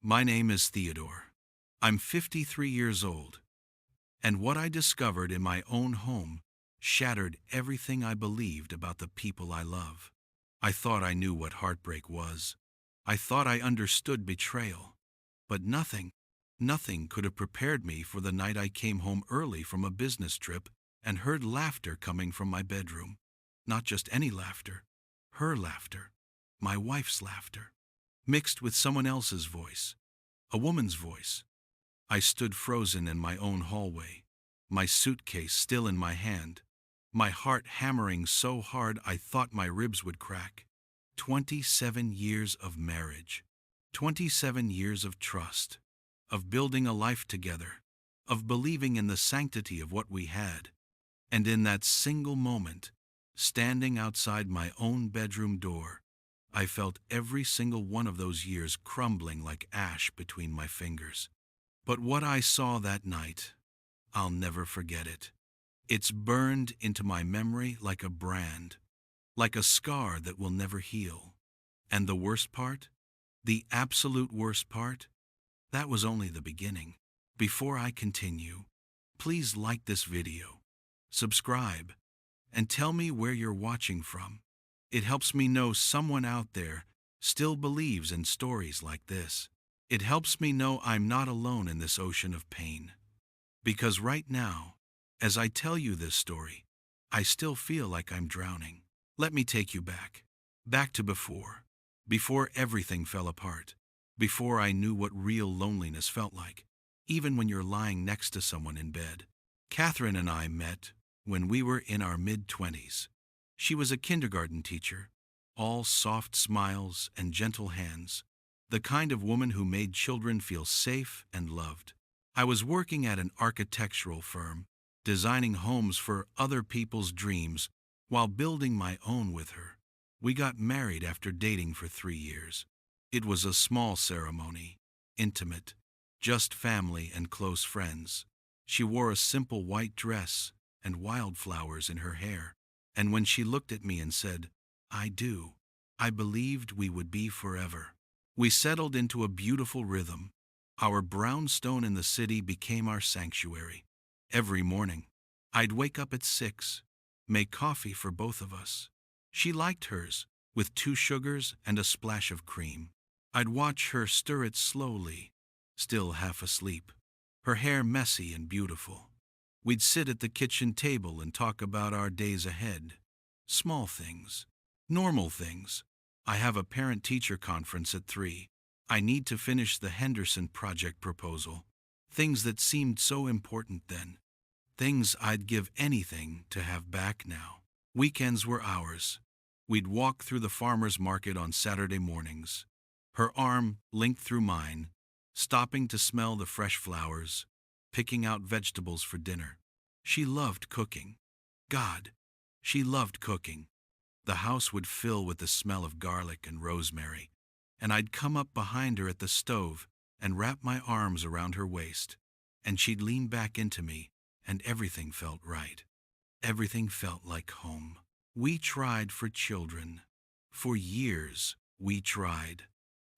My name is Theodore. I'm 53 years old, and what I discovered in my own home shattered everything I believed about the people I love. I thought I knew what heartbreak was. I thought I understood betrayal. But nothing could have prepared me for the night I came home early from a business trip and heard laughter coming from my bedroom. Not just any laughter, her laughter, my wife's laughter, mixed with someone else's voice, a woman's voice. I stood frozen in my own hallway, my suitcase still in my hand, my heart hammering so hard I thought my ribs would crack. 27 years of marriage, 27 years of trust, of building a life together, of believing in the sanctity of what we had. And in that single moment, standing outside my own bedroom door, I felt every single one of those years crumbling like ash between my fingers. But what I saw that night, I'll never forget it. It's burned into my memory like a brand, like a scar that will never heal. And the worst part, the absolute worst part, that was only the beginning. Before I continue, please like this video, subscribe, and tell me where you're watching from. It helps me know someone out there still believes in stories like this. It helps me know I'm not alone in this ocean of pain. Because right now, as I tell you this story, I still feel like I'm drowning. Let me take you back to before everything fell apart, before I knew what real loneliness felt like, even when you're lying next to someone in bed. Catherine and I met when we were in our mid-20s. She was a kindergarten teacher, all soft smiles and gentle hands, the kind of woman who made children feel safe and loved. I was working at an architectural firm, designing homes for other people's dreams while building my own with her. We got married after dating for 3 years. It was a small ceremony, intimate, just family and close friends. She wore a simple white dress and wildflowers in her hair, and when she looked at me and said, "I do," I believed we would be forever. We settled into a beautiful rhythm. Our brownstone in the city became our sanctuary. Every morning, I'd wake up at 6, make coffee for both of us. She liked hers, with 2 sugars and a splash of cream. I'd watch her stir it slowly, still half asleep, her hair messy and beautiful. We'd sit at the kitchen table and talk about our days ahead. Small things, normal things. I have a parent-teacher conference at 3. I need to finish the Henderson project proposal. Things that seemed so important then. Things I'd give anything to have back now. Weekends were ours. We'd walk through the farmer's market on Saturday mornings, her arm linked through mine, stopping to smell the fresh flowers, picking out vegetables for dinner. She loved cooking. God, she loved cooking. The house would fill with the smell of garlic and rosemary, and I'd come up behind her at the stove and wrap my arms around her waist, and she'd lean back into me, and everything felt right. Everything felt like home. We tried for children. For years, we tried.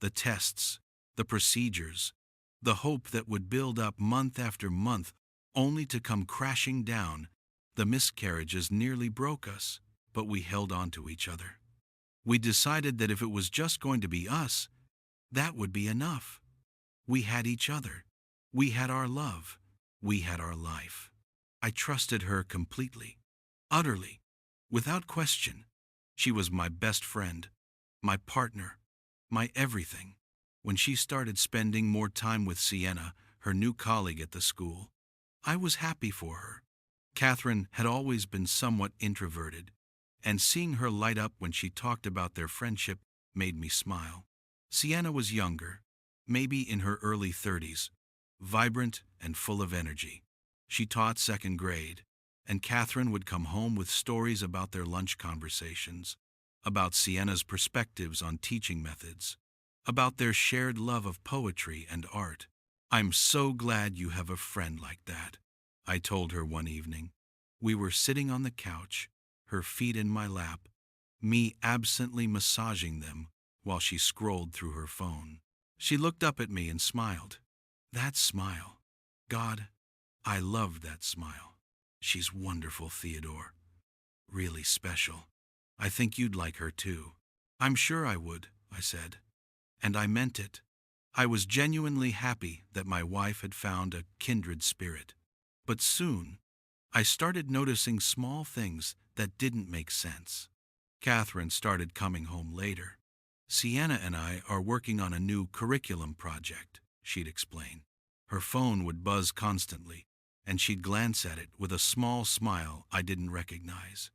The tests, the procedures, the hope that would build up month after month, only to come crashing down. The miscarriages nearly broke us, but we held on to each other. We decided that if it was just going to be us, that would be enough. We had each other. We had our love. We had our life. I trusted her completely, utterly, without question. She was my best friend, my partner, my everything. When she started spending more time with Sienna, her new colleague at the school, I was happy for her. Catherine had always been somewhat introverted, and seeing her light up when she talked about their friendship made me smile. Sienna was younger, maybe in her early 30s, vibrant and full of energy. She taught second grade, and Catherine would come home with stories about their lunch conversations, about Sienna's perspectives on teaching methods, about their shared love of poetry and art. "I'm so glad you have a friend like that," I told her one evening. We were sitting on the couch, her feet in my lap, me absently massaging them while she scrolled through her phone. She looked up at me and smiled. That smile. God, I loved that smile. She's wonderful, Theodore. Really special. I think you'd like her too. I'm sure I would, I said. And I meant it. I was genuinely happy that my wife had found a kindred spirit. But soon, I started noticing small things that didn't make sense. Catherine started coming home later. Sienna and I are working on a new curriculum project, she'd explain. Her phone would buzz constantly, and she'd glance at it with a small smile I didn't recognize.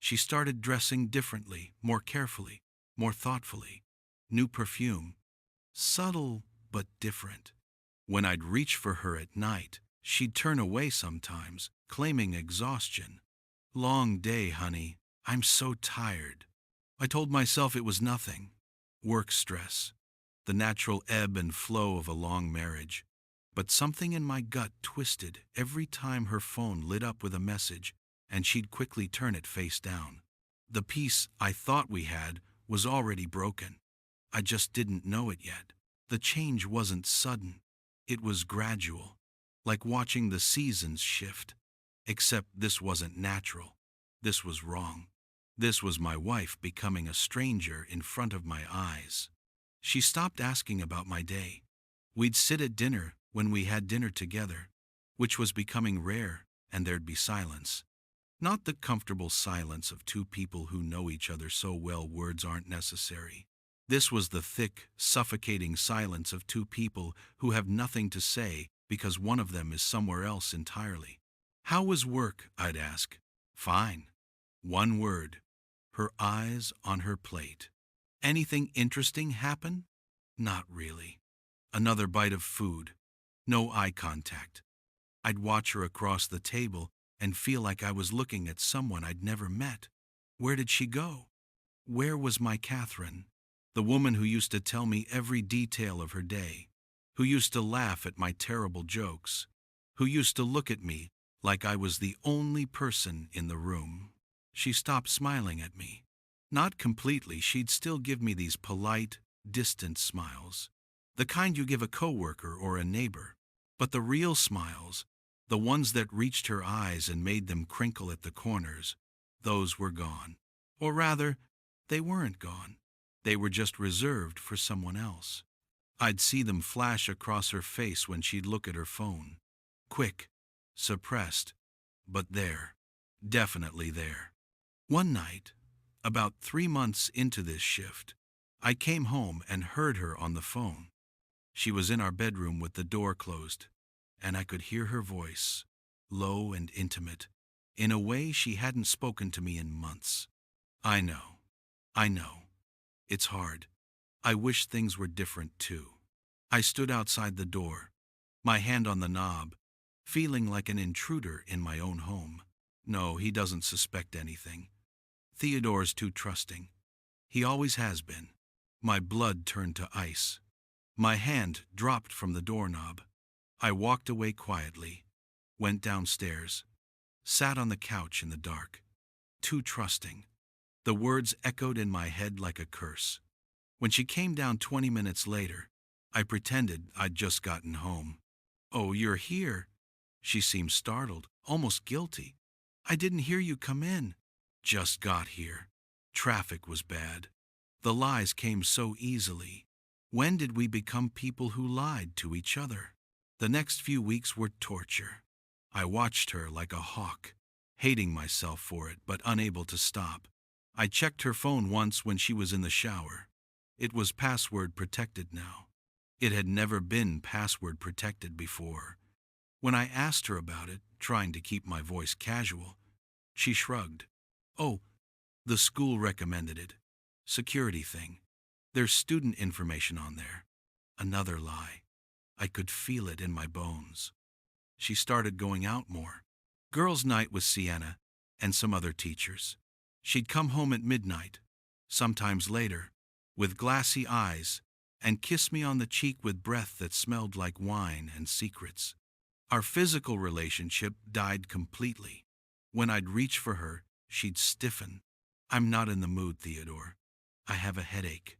She started dressing differently, more carefully, more thoughtfully. New perfume. Subtle, but different. When I'd reach for her at night, she'd turn away sometimes, claiming exhaustion. Long day, honey. I'm so tired. I told myself it was nothing. Work stress. The natural ebb and flow of a long marriage. But something in my gut twisted every time her phone lit up with a message, and she'd quickly turn it face down. The peace I thought we had was already broken. I just didn't know it yet. The change wasn't sudden. It was gradual, like watching the seasons shift. Except this wasn't natural. This was wrong. This was my wife becoming a stranger in front of my eyes. She stopped asking about my day. We'd sit at dinner when we had dinner together, which was becoming rare, and there'd be silence. Not the comfortable silence of two people who know each other so well words aren't necessary. This was the thick, suffocating silence of two people who have nothing to say because one of them is somewhere else entirely. How was work? I'd ask. Fine. One word. Her eyes on her plate. Anything interesting happen? Not really. Another bite of food. No eye contact. I'd watch her across the table and feel like I was looking at someone I'd never met. Where did she go? Where was my Catherine? The woman who used to tell me every detail of her day, who used to laugh at my terrible jokes, who used to look at me like I was the only person in the room. She stopped smiling at me. Not completely, she'd still give me these polite, distant smiles, the kind you give a coworker or a neighbor. But the real smiles, the ones that reached her eyes and made them crinkle at the corners, those were gone. Or rather, they weren't gone. They were just reserved for someone else. I'd see them flash across her face when she'd look at her phone. Quick, suppressed, but there, definitely there. One night, about 3 months into this shift, I came home and heard her on the phone. She was in our bedroom with the door closed, and I could hear her voice, low and intimate, in a way she hadn't spoken to me in months. I know. It's hard. I wish things were different too. I stood outside the door, my hand on the knob, feeling like an intruder in my own home. No, he doesn't suspect anything. Theodore's too trusting. He always has been. My blood turned to ice. My hand dropped from the doorknob. I walked away quietly, went downstairs, sat on the couch in the dark. Too trusting. The words echoed in my head like a curse. When she came down 20 minutes later, I pretended I'd just gotten home. "Oh, you're here?" She seemed startled, almost guilty. "I didn't hear you come in." "Just got here. Traffic was bad." The lies came so easily. When did we become people who lied to each other? The next few weeks were torture. I watched her like a hawk, hating myself for it but unable to stop. I checked her phone once when she was in the shower. It was password protected now. It had never been password protected before. When I asked her about it, trying to keep my voice casual, she shrugged. "Oh, the school recommended it. Security thing. There's student information on there." Another lie. I could feel it in my bones. She started going out more. Girls' night with Sienna and some other teachers. She'd come home at midnight, sometimes later, with glassy eyes, and kiss me on the cheek with breath that smelled like wine and secrets. Our physical relationship died completely. When I'd reach for her, she'd stiffen. "I'm not in the mood, Theodore. I have a headache.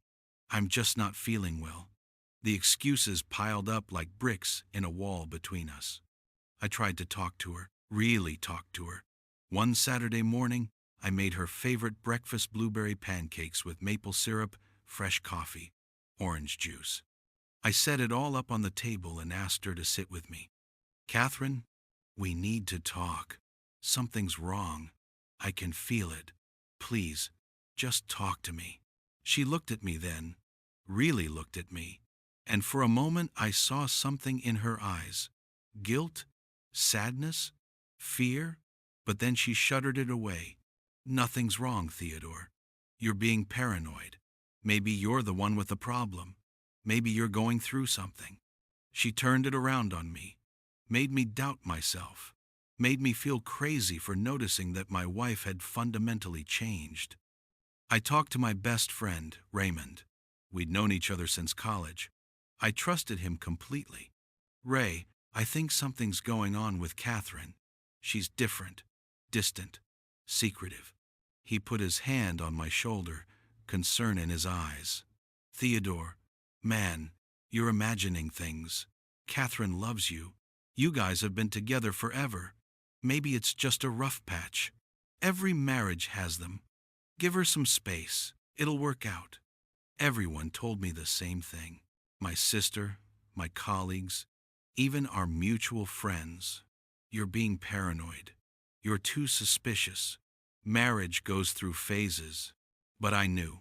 I'm just not feeling well." The excuses piled up like bricks in a wall between us. I tried to talk to her, really talk to her. One Saturday morning, I made her favorite breakfast blueberry pancakes with maple syrup, fresh coffee, orange juice. I set it all up on the table and asked her to sit with me. Catherine, we need to talk. Something's wrong. I can feel it. Please, just talk to me. She looked at me then, really looked at me, and for a moment I saw something in her eyes. Guilt, sadness, fear, but then she shuddered it away. Nothing's wrong, Theodore. You're being paranoid. Maybe you're the one with the problem. Maybe you're going through something. She turned it around on me, made me doubt myself, made me feel crazy for noticing that my wife had fundamentally changed. I talked to my best friend, Raymond. We'd known each other since college. I trusted him completely. Ray, I think something's going on with Catherine. She's different, distant, secretive. He put his hand on my shoulder, concern in his eyes. Theodore, man, you're imagining things. Catherine loves you. You guys have been together forever. Maybe it's just a rough patch. Every marriage has them. Give her some space. It'll work out. Everyone told me the same thing. My sister, my colleagues, even our mutual friends. You're being paranoid. You're too suspicious. Marriage goes through phases. But I knew,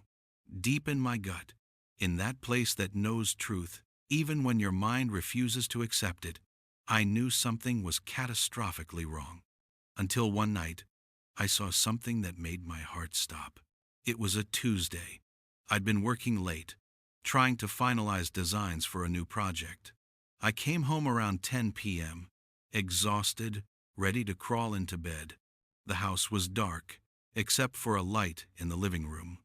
deep in my gut, in that place that knows truth, even when your mind refuses to accept it, I knew something was catastrophically wrong. Until one night, I saw something that made my heart stop. It was a Tuesday. I'd been working late, trying to finalize designs for a new project. I came home around 10 p.m., exhausted, ready to crawl into bed. The house was dark, except for a light in the living room.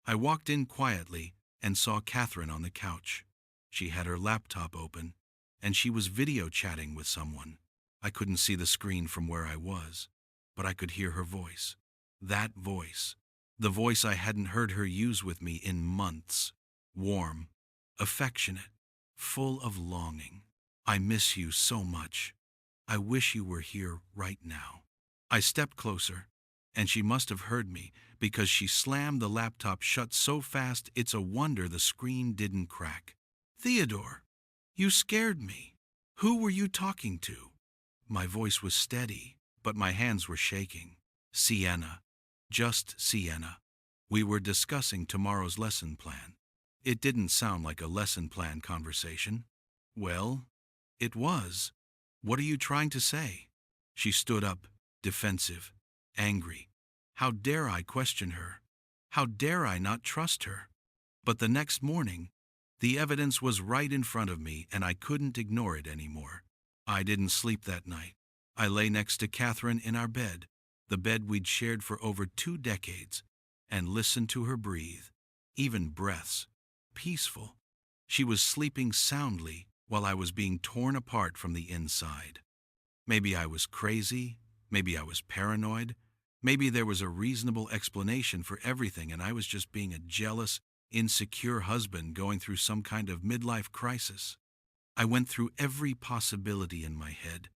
I walked in quietly and saw Catherine on the couch. She had her laptop open, and she was video chatting with someone. I couldn't see the screen from where I was, but I could hear her voice. That voice. The voice I hadn't heard her use with me in months. Warm, affectionate, full of longing. I miss you so much. I wish you were here right now. I stepped closer, and she must have heard me because she slammed the laptop shut so fast it's a wonder the screen didn't crack. Theodore, you scared me. Who were you talking to? My voice was steady, but my hands were shaking. Sienna. Just Sienna. We were discussing tomorrow's lesson plan. It didn't sound like a lesson plan conversation. Well, it was. What are you trying to say? She stood up, defensive, angry. How dare I question her? How dare I not trust her? But the next morning, the evidence was right in front of me and I couldn't ignore it anymore. I didn't sleep that night. I lay next to Catherine in our bed, the bed we'd shared for over 2 decades, and listened to her breathe, even breaths, peaceful. She was sleeping soundly while I was being torn apart from the inside. Maybe I was crazy, maybe I was paranoid, maybe there was a reasonable explanation for everything and I was just being a jealous, insecure husband going through some kind of midlife crisis. I went through every possibility in my head,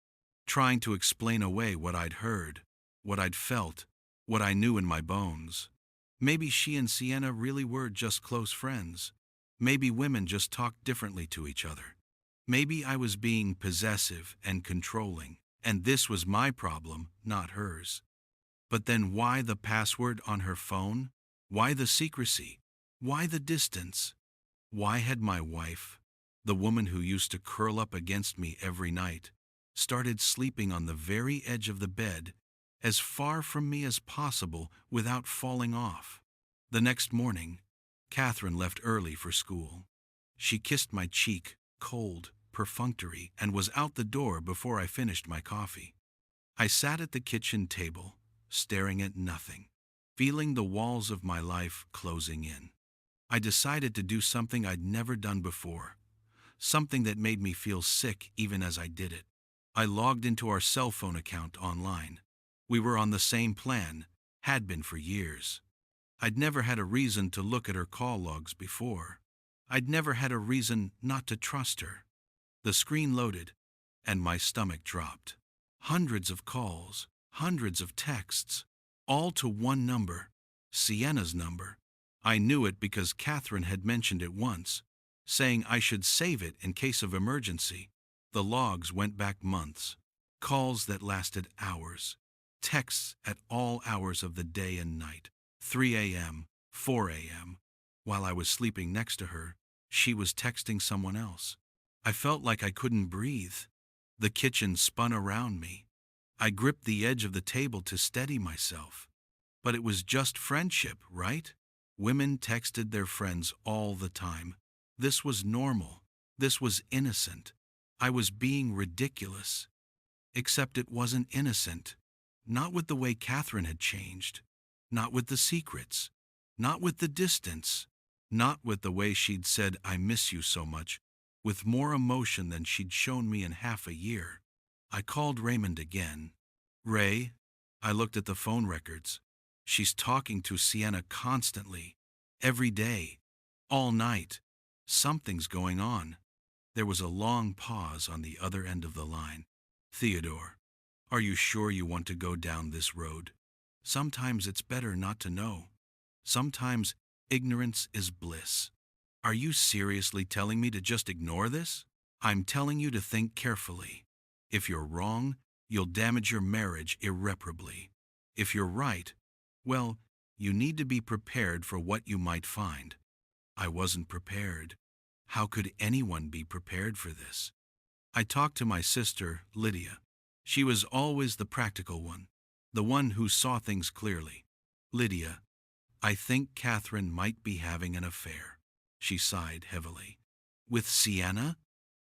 trying to explain away what I'd heard, what I'd felt, what I knew in my bones. Maybe she and Sienna really were just close friends. Maybe women just talked differently to each other. Maybe I was being possessive and controlling, and this was my problem, not hers. But then why the password on her phone? Why the secrecy? Why the distance? Why had my wife, the woman who used to curl up against me every night, started sleeping on the very edge of the bed, as far from me as possible without falling off? The next morning, Catherine left early for school. She kissed my cheek, cold, perfunctory, and was out the door before I finished my coffee. I sat at the kitchen table, staring at nothing, feeling the walls of my life closing in. I decided to do something I'd never done before, something that made me feel sick even as I did it. I logged into our cell phone account online. We were on the same plan, had been for years. I'd never had a reason to look at her call logs before. I'd never had a reason not to trust her. The screen loaded, and my stomach dropped. Hundreds of calls, hundreds of texts, all to one number, Sienna's number. I knew it because Catherine had mentioned it once, saying I should save it in case of emergency. The logs went back months. Calls that lasted hours. Texts at all hours of the day and night. 3 a.m., 4 a.m. While I was sleeping next to her, she was texting someone else. I felt like I couldn't breathe. The kitchen spun around me. I gripped the edge of the table to steady myself. But it was just friendship, right? Women texted their friends all the time. This was normal. This was innocent. I was being ridiculous. Except it wasn't innocent. Not with the way Catherine had changed. Not with the secrets. Not with the distance. Not with the way she'd said, "I miss you so much," with more emotion than she'd shown me in half a year. I called Raymond again. "Ray," I looked at the phone records. "She's talking to Sienna constantly. Every day. All night. Something's going on." There was a long pause on the other end of the line. "Theodore, are you sure you want to go down this road? Sometimes it's better not to know. Sometimes ignorance is bliss. Are you seriously telling me to just ignore this? I'm telling you to think carefully. If you're wrong, you'll damage your marriage irreparably. If you're right, well, you need to be prepared for what you might find." I wasn't prepared. How could anyone be prepared for this? I talked to my sister, Lydia. She was always the practical one, the one who saw things clearly. "Lydia, I think Catherine might be having an affair." She sighed heavily. "With Sienna?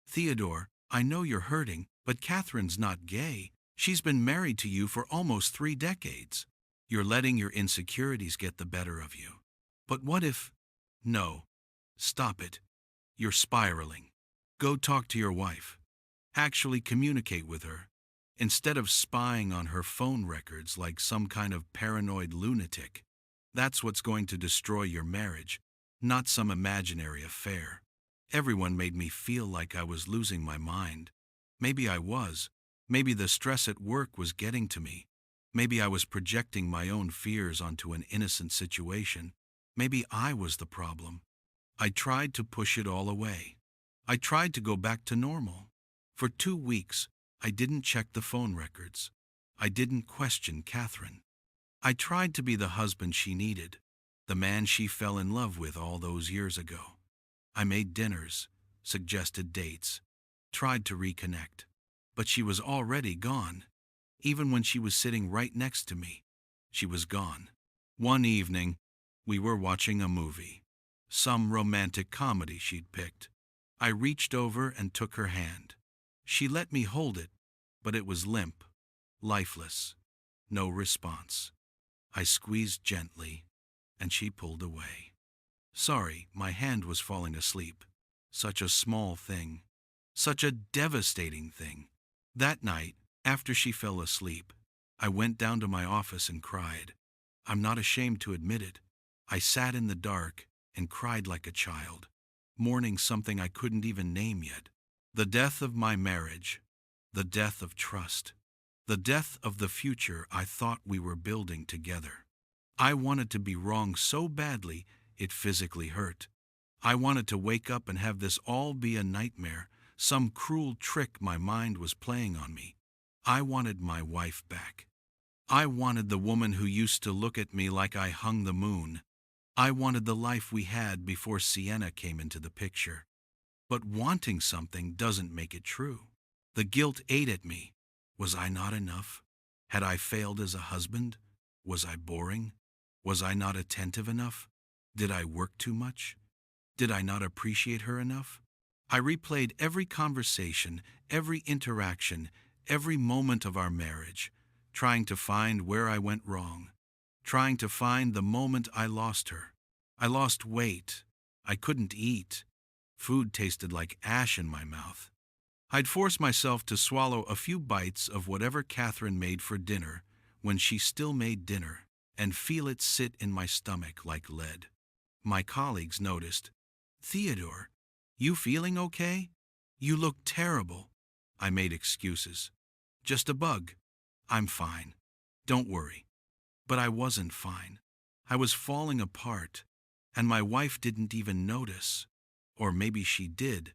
Theodore, I know you're hurting, but Catherine's not gay. She's been married to you for almost 3 decades. You're letting your insecurities get the better of you. But what if... No. Stop it. You're spiraling. Go talk to your wife. Actually communicate with her, instead of spying on her phone records like some kind of paranoid lunatic. That's what's going to destroy your marriage, not some imaginary affair." Everyone made me feel like I was losing my mind. Maybe I was. Maybe the stress at work was getting to me. Maybe I was projecting my own fears onto an innocent situation. Maybe I was the problem. I tried to push it all away. I tried to go back to normal. For 2 weeks, I didn't check the phone records. I didn't question Catherine. I tried to be the husband she needed, the man she fell in love with all those years ago. I made dinners, suggested dates, tried to reconnect. But she was already gone. Even when she was sitting right next to me, she was gone. One evening, we were watching a movie. Some romantic comedy she'd picked. I reached over and took her hand. She let me hold it, but it was limp, lifeless, no response. I squeezed gently, and she pulled away. Sorry, my hand was falling asleep. Such a small thing. Such a devastating thing. That night, after she fell asleep, I went down to my office and cried. I'm not ashamed to admit it. I sat in the dark and cried like a child, mourning something I couldn't even name yet. The death of my marriage, the death of trust, the death of the future I thought we were building together. I wanted to be wrong so badly it physically hurt. I wanted to wake up and have this all be a nightmare, some cruel trick my mind was playing on me. I wanted my wife back. I wanted the woman who used to look at me like I hung the moon. I wanted the life we had before Sienna came into the picture. But wanting something doesn't make it true. The guilt ate at me. Was I not enough? Had I failed as a husband? Was I boring? Was I not attentive enough? Did I work too much? Did I not appreciate her enough? I replayed every conversation, every interaction, every moment of our marriage, trying to find where I went wrong, trying to find the moment I lost her. I lost weight. I couldn't eat. Food tasted like ash in my mouth. I'd force myself to swallow a few bites of whatever Catherine made for dinner when she still made dinner, and feel it sit in my stomach like lead. My colleagues noticed. "Theodore, you feeling okay? You look terrible." I made excuses. "Just a bug. I'm fine. Don't worry." But I wasn't fine. I was falling apart, and my wife didn't even notice. Or maybe she did,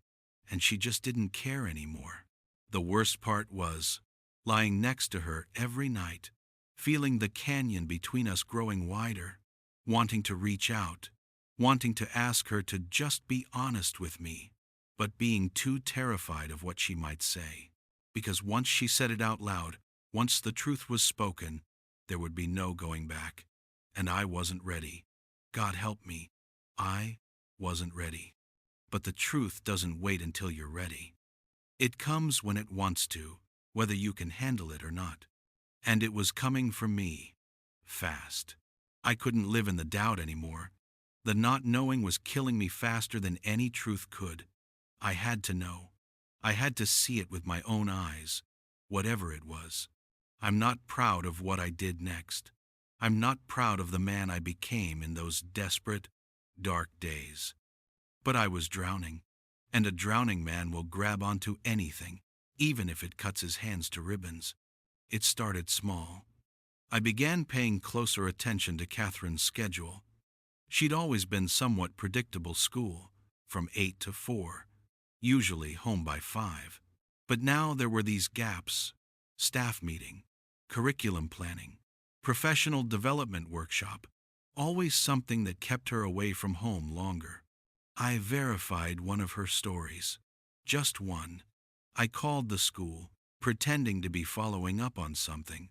and she just didn't care anymore. The worst part was lying next to her every night, feeling the canyon between us growing wider, wanting to reach out, wanting to ask her to just be honest with me, but being too terrified of what she might say. Because once she said it out loud, once the truth was spoken, there would be no going back. And I wasn't ready. God help me, I wasn't ready. But the truth doesn't wait until you're ready. It comes when it wants to, whether you can handle it or not. And it was coming for me, fast. I couldn't live in the doubt anymore. The not knowing was killing me faster than any truth could. I had to know. I had to see it with my own eyes, whatever it was. I'm not proud of what I did next. I'm not proud of the man I became in those desperate, dark days. But I was drowning, and a drowning man will grab onto anything, even if it cuts his hands to ribbons. It started small. I began paying closer attention to Catherine's schedule. She'd always been somewhat predictable school, from 8 to 4, usually home by 5. But now there were these gaps: staff meeting, curriculum planning, professional development workshop, always something that kept her away from home longer. I verified one of her stories. Just one. I called the school, pretending to be following up on something.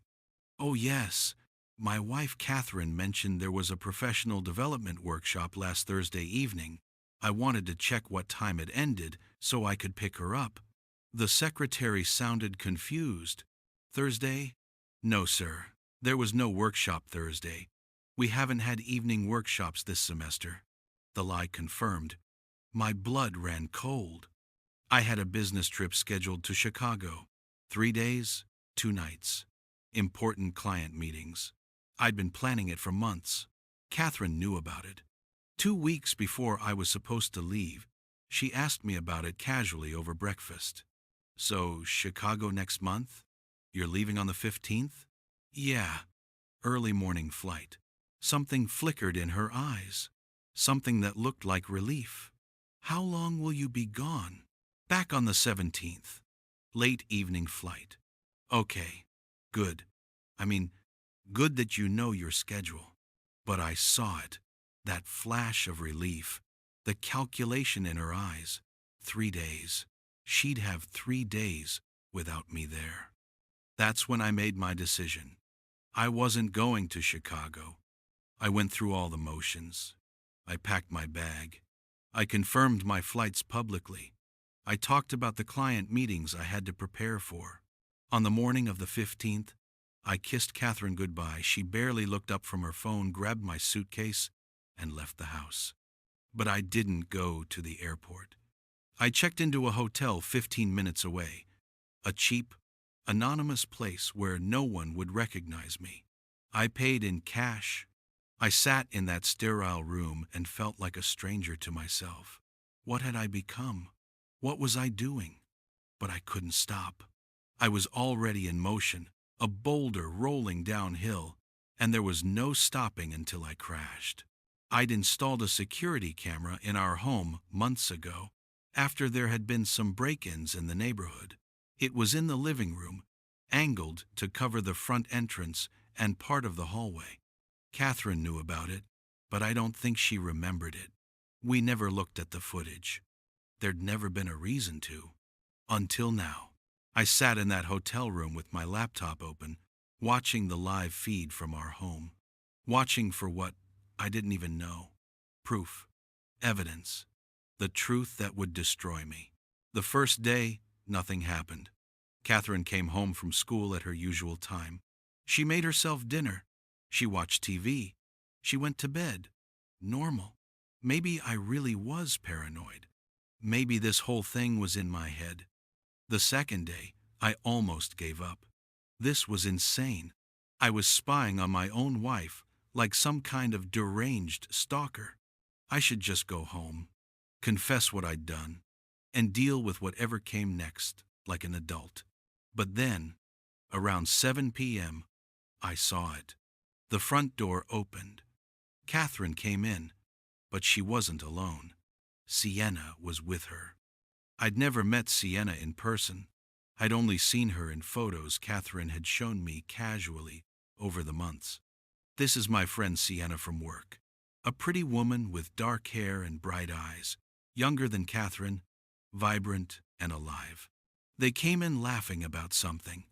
"Oh yes, my wife Catherine mentioned there was a professional development workshop last Thursday evening. I wanted to check what time it ended so I could pick her up." The secretary sounded confused. "Thursday? No, sir. There was no workshop Thursday. We haven't had evening workshops this semester." The lie confirmed. My blood ran cold. I had a business trip scheduled to Chicago. 3 days, 2 nights. Important client meetings. I'd been planning it for months. Catherine knew about it. 2 weeks before I was supposed to leave, she asked me about it casually over breakfast. "So, Chicago next month? You're leaving on the 15th? "Yeah." Early morning flight. Something flickered in her eyes. Something that looked like relief. "How long will you be gone?" "Back on the 17th. Late evening flight." "Okay. Good. I mean, good that you know your schedule." But I saw it. That flash of relief. The calculation in her eyes. 3 days. She'd have 3 days without me there. That's when I made my decision. I wasn't going to Chicago. I went through all the motions. I packed my bag. I confirmed my flights publicly. I talked about the client meetings I had to prepare for. On the morning of the 15th, I kissed Catherine goodbye. She barely looked up from her phone, grabbed my suitcase, and left the house. But I didn't go to the airport. I checked into a hotel 15 minutes away, a cheap, anonymous place where no one would recognize me. I paid in cash. I sat in that sterile room and felt like a stranger to myself. What had I become? What was I doing? But I couldn't stop. I was already in motion, a boulder rolling downhill, and there was no stopping until I crashed. I'd installed a security camera in our home months ago, after there had been some break-ins in the neighborhood. It was in the living room, angled to cover the front entrance and part of the hallway. Catherine knew about it, but I don't think she remembered it. We never looked at the footage. There'd never been a reason to. Until now. I sat in that hotel room with my laptop open, watching the live feed from our home. Watching for what I didn't even know. Proof. Evidence. The truth that would destroy me. The first day, nothing happened. Catherine came home from school at her usual time. She made herself dinner. She watched TV. She went to bed. Normal. Maybe I really was paranoid. Maybe this whole thing was in my head. The second day, I almost gave up. This was insane. I was spying on my own wife, like some kind of deranged stalker. I should just go home. confess what I'd done, and deal with whatever came next like an adult. But then, around 7 p.m., I saw it. The front door opened. Catherine came in, but she wasn't alone. Sienna was with her. I'd never met Sienna in person. I'd only seen her in photos Catherine had shown me casually over the months. This is my friend Sienna from work. A pretty woman with dark hair and bright eyes, younger than Catherine, vibrant and alive. They came in laughing about something.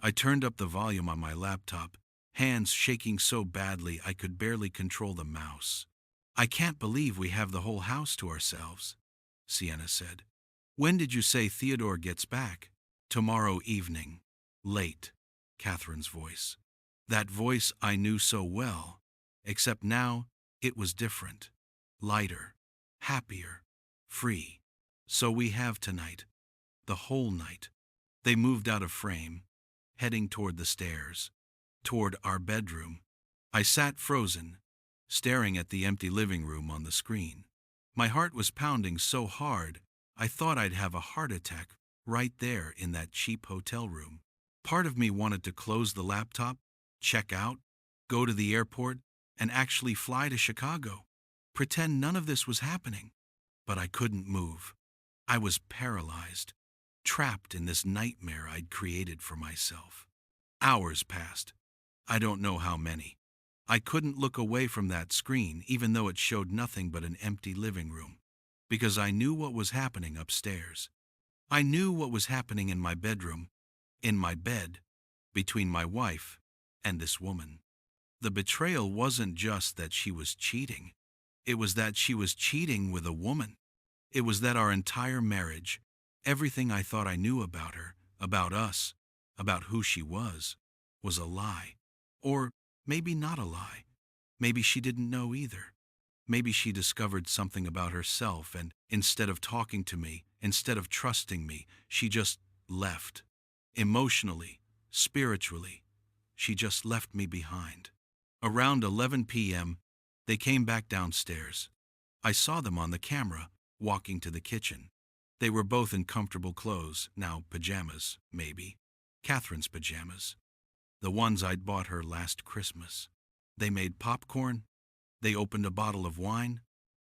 I turned up the volume on my laptop, hands shaking so badly I could barely control the mouse. "I can't believe we have the whole house to ourselves," Sienna said. "When did you say Theodore gets back?" "Tomorrow evening. Late," Catherine's voice. That voice I knew so well, except now it was different. Lighter, happier, free. "So we have tonight. The whole night." They moved out of frame, heading toward the stairs, toward our bedroom. I sat frozen, staring at the empty living room on the screen. My heart was pounding so hard, I thought I'd have a heart attack right there in that cheap hotel room. Part of me wanted to close the laptop, check out, go to the airport, and actually fly to Chicago. Pretend none of this was happening. But I couldn't move. I was paralyzed, trapped in this nightmare I'd created for myself. Hours passed. I don't know how many. I couldn't look away from that screen, even though it showed nothing but an empty living room, because I knew what was happening upstairs. I knew what was happening in my bedroom, in my bed, between my wife and this woman. The betrayal wasn't just that she was cheating. It was that she was cheating with a woman. It was that our entire marriage, everything I thought I knew about her, about us, about who she was a lie. Or maybe not a lie. Maybe she didn't know either. Maybe she discovered something about herself, and instead of talking to me, instead of trusting me, she just left. Emotionally, spiritually, she just left me behind. Around 11 p.m., they came back downstairs. I saw them on the camera, walking to the kitchen. They were both in comfortable clothes, now pajamas, maybe. Catherine's pajamas. The ones I'd bought her last Christmas. They made popcorn. They opened a bottle of wine.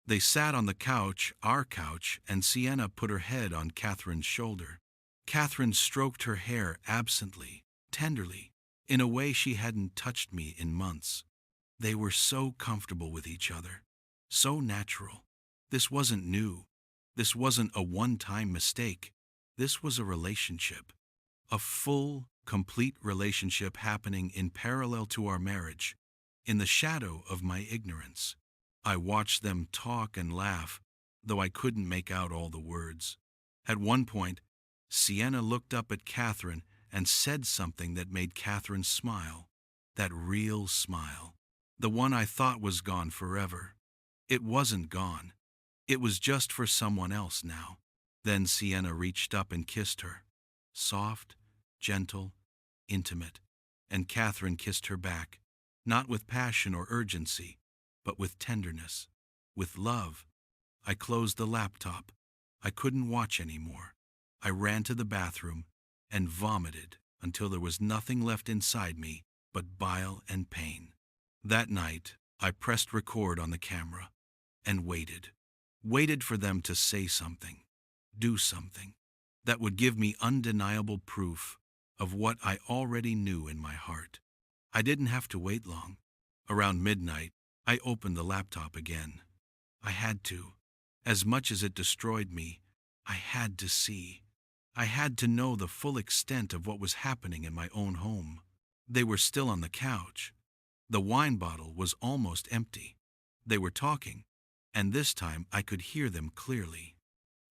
They sat on the couch, our couch, and Sienna put her head on Catherine's shoulder. Catherine stroked her hair absently, tenderly, in a way she hadn't touched me in months. They were so comfortable with each other, so natural. This wasn't new. This wasn't a one-time mistake. This was a relationship. A full, complete relationship happening in parallel to our marriage, in the shadow of my ignorance. I watched them talk and laugh, though I couldn't make out all the words. At one point, Sienna looked up at Catherine and said something that made Catherine smile. That real smile. The one I thought was gone forever. It wasn't gone. It was just for someone else now. Then Sienna reached up and kissed her. Soft, gentle, intimate. And Catherine kissed her back, not with passion or urgency, but with tenderness, with love. I closed the laptop. I couldn't watch anymore. I ran to the bathroom and vomited until there was nothing left inside me but bile and pain. That night, I pressed record on the camera and waited. Waited for them to say something, do something, that would give me undeniable proof of what I already knew in my heart. I didn't have to wait long. Around midnight, I opened the laptop again. I had to. As much as it destroyed me, I had to see. I had to know the full extent of what was happening in my own home. They were still on the couch. The wine bottle was almost empty. They were talking, and this time I could hear them clearly.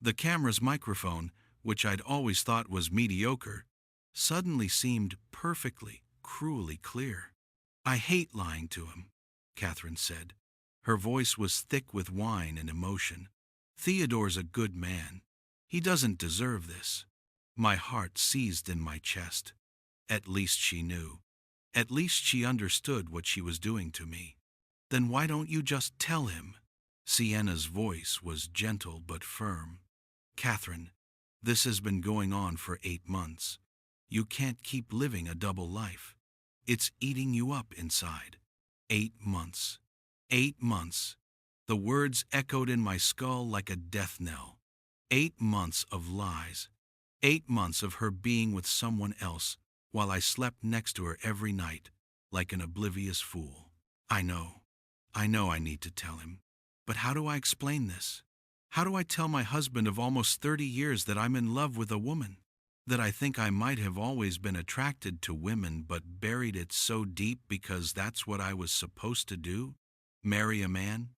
The camera's microphone, which I'd always thought was mediocre, suddenly seemed perfectly, cruelly clear. "I hate lying to him," Catherine said. Her voice was thick with wine and emotion. "Theodore's a good man. He doesn't deserve this." My heart seized in my chest. At least she knew. At least she understood what she was doing to me. "Then why don't you just tell him?" Sienna's voice was gentle but firm. Catherine, this has been going on for 8 months. You can't keep living a double life. It's eating you up inside. 8 months. 8 months. The words echoed in my skull like a death knell. 8 months of lies. 8 months of her being with someone else while I slept next to her every night, like an oblivious fool. I know I need to tell him. But how do I explain this? How do I tell my husband of almost 30 years that I'm in love with a woman? That I think I might have always been attracted to women but buried it so deep because that's what I was supposed to do? Marry a man?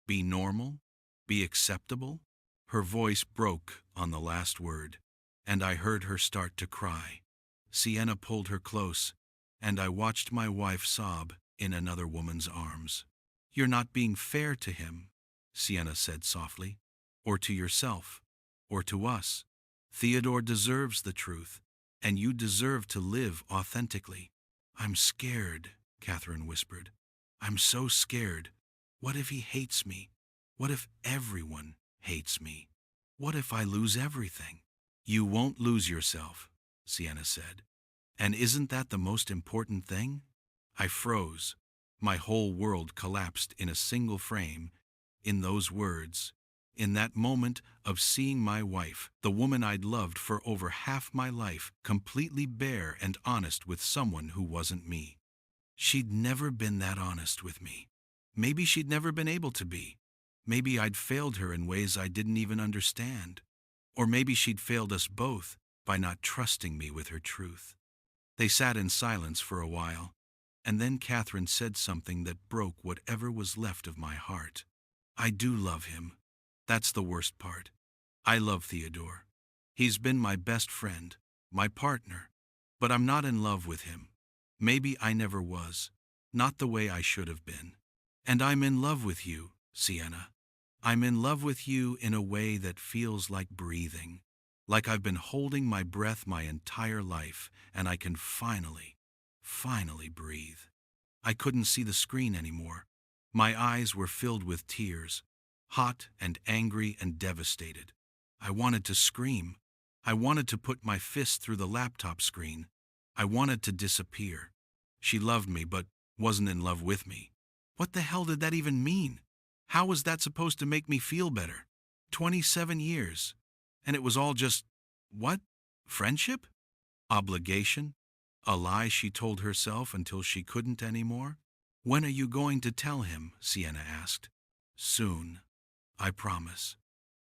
Be normal? Be acceptable? Her voice broke on the last word, and I heard her start to cry. Sienna pulled her close, and I watched my wife sob in another woman's arms. You're not being fair to him, Sienna said softly, or to yourself, or to us. Theodore deserves the truth, and you deserve to live authentically. I'm scared, Catherine whispered. I'm so scared. What if he hates me? What if everyone hates me? What if I lose everything? You won't lose yourself, Sienna said. And isn't that the most important thing? I froze. My whole world collapsed in a single frame, in those words, in that moment of seeing my wife, the woman I'd loved for over half my life, completely bare and honest with someone who wasn't me. She'd never been that honest with me. Maybe she'd never been able to be. Maybe I'd failed her in ways I didn't even understand. Or maybe she'd failed us both by not trusting me with her truth. They sat in silence for a while, and then Catherine said something that broke whatever was left of my heart. I do love him. That's the worst part. I love Theodore. He's been my best friend, my partner, but I'm not in love with him. Maybe I never was, not the way I should have been. And I'm in love with you, Sienna. I'm in love with you in a way that feels like breathing, like I've been holding my breath my entire life, and I can finally breathe. I couldn't see the screen anymore. My eyes were filled with tears, hot and angry and devastated. I wanted to scream. I wanted to put my fist through the laptop screen. I wanted to disappear. She loved me but wasn't in love with me. What the hell did that even mean? How was that supposed to make me feel better? 27 years. And it was all just, what? Friendship? Obligation? A lie she told herself until she couldn't anymore? When are you going to tell him? Sienna asked. Soon. I promise.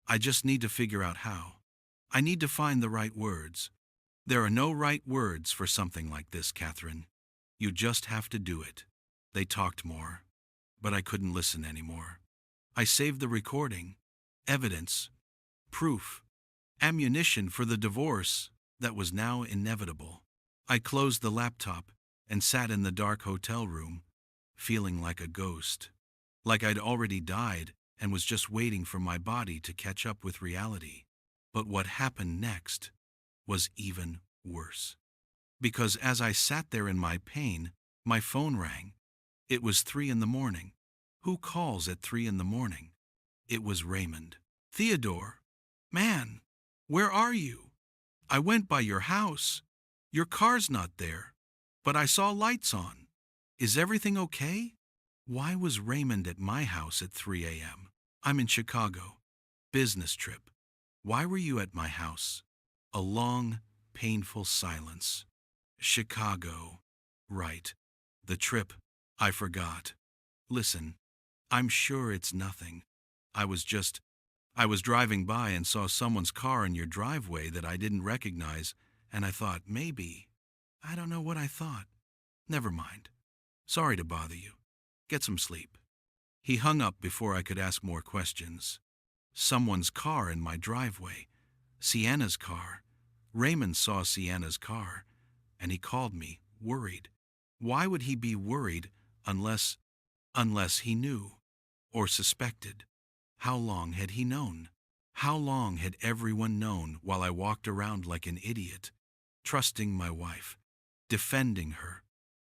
I just need to figure out how. I need to find the right words. There are no right words for something like this, Catherine. You just have to do it. They talked more, but I couldn't listen anymore. I saved the recording, evidence, proof, ammunition for the divorce that was now inevitable. I closed the laptop and sat in the dark hotel room, feeling like a ghost, like I'd already died and was just waiting for my body to catch up with reality. But what happened next was even worse. Because as I sat there in my pain, my phone rang. It was 3 a.m. Who calls at 3 a.m? It was Raymond. Theodore, man, where are you? I went by your house. Your car's not there, but I saw lights on. Is everything okay? Why was Raymond at my house at 3 a.m? I'm in Chicago. Business trip. Why were you at my house? A long, painful silence. Chicago. Right. The trip. I forgot. Listen, I'm sure it's nothing. I was driving by and saw someone's car in your driveway that I didn't recognize, and I thought maybe. I don't know what I thought. Never mind. Sorry to bother you. Get some sleep. He hung up before I could ask more questions. Someone's car in my driveway. Sienna's car. Raymond saw Sienna's car, and he called me, worried. Why would he be worried unless he knew or suspected? How long had he known? How long had everyone known while I walked around like an idiot, trusting my wife, defending her,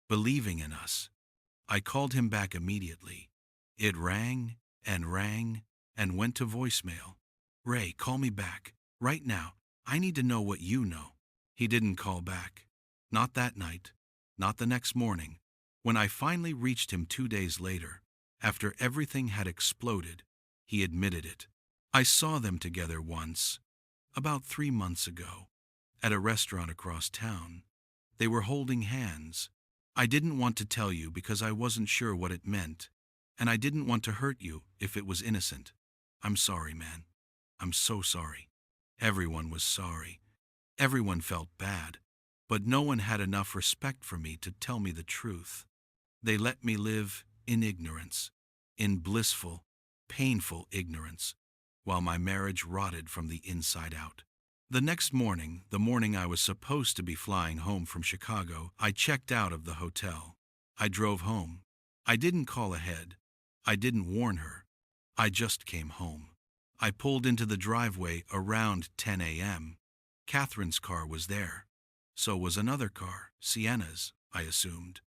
believing in us? I called him back immediately. It rang and rang and went to voicemail. "Ray, call me back. Right now. I need to know what you know." He didn't call back. Not that night. Not the next morning. When I finally reached him 2 days later, after everything had exploded, he admitted it. "I saw them together once, about 3 months ago, at a restaurant across town. They were holding hands. I didn't want to tell you because I wasn't sure what it meant, and I didn't want to hurt you if it was innocent. I'm sorry, man. I'm so sorry." Everyone was sorry. Everyone felt bad, but no one had enough respect for me to tell me the truth. They let me live in ignorance, in blissful, painful ignorance, while my marriage rotted from the inside out. The next morning, the morning I was supposed to be flying home from Chicago, I checked out of the hotel. I drove home. I didn't call ahead. I didn't warn her. I just came home. I pulled into the driveway around 10 a.m. Catherine's car was there. So was another car, Sienna's, I assumed.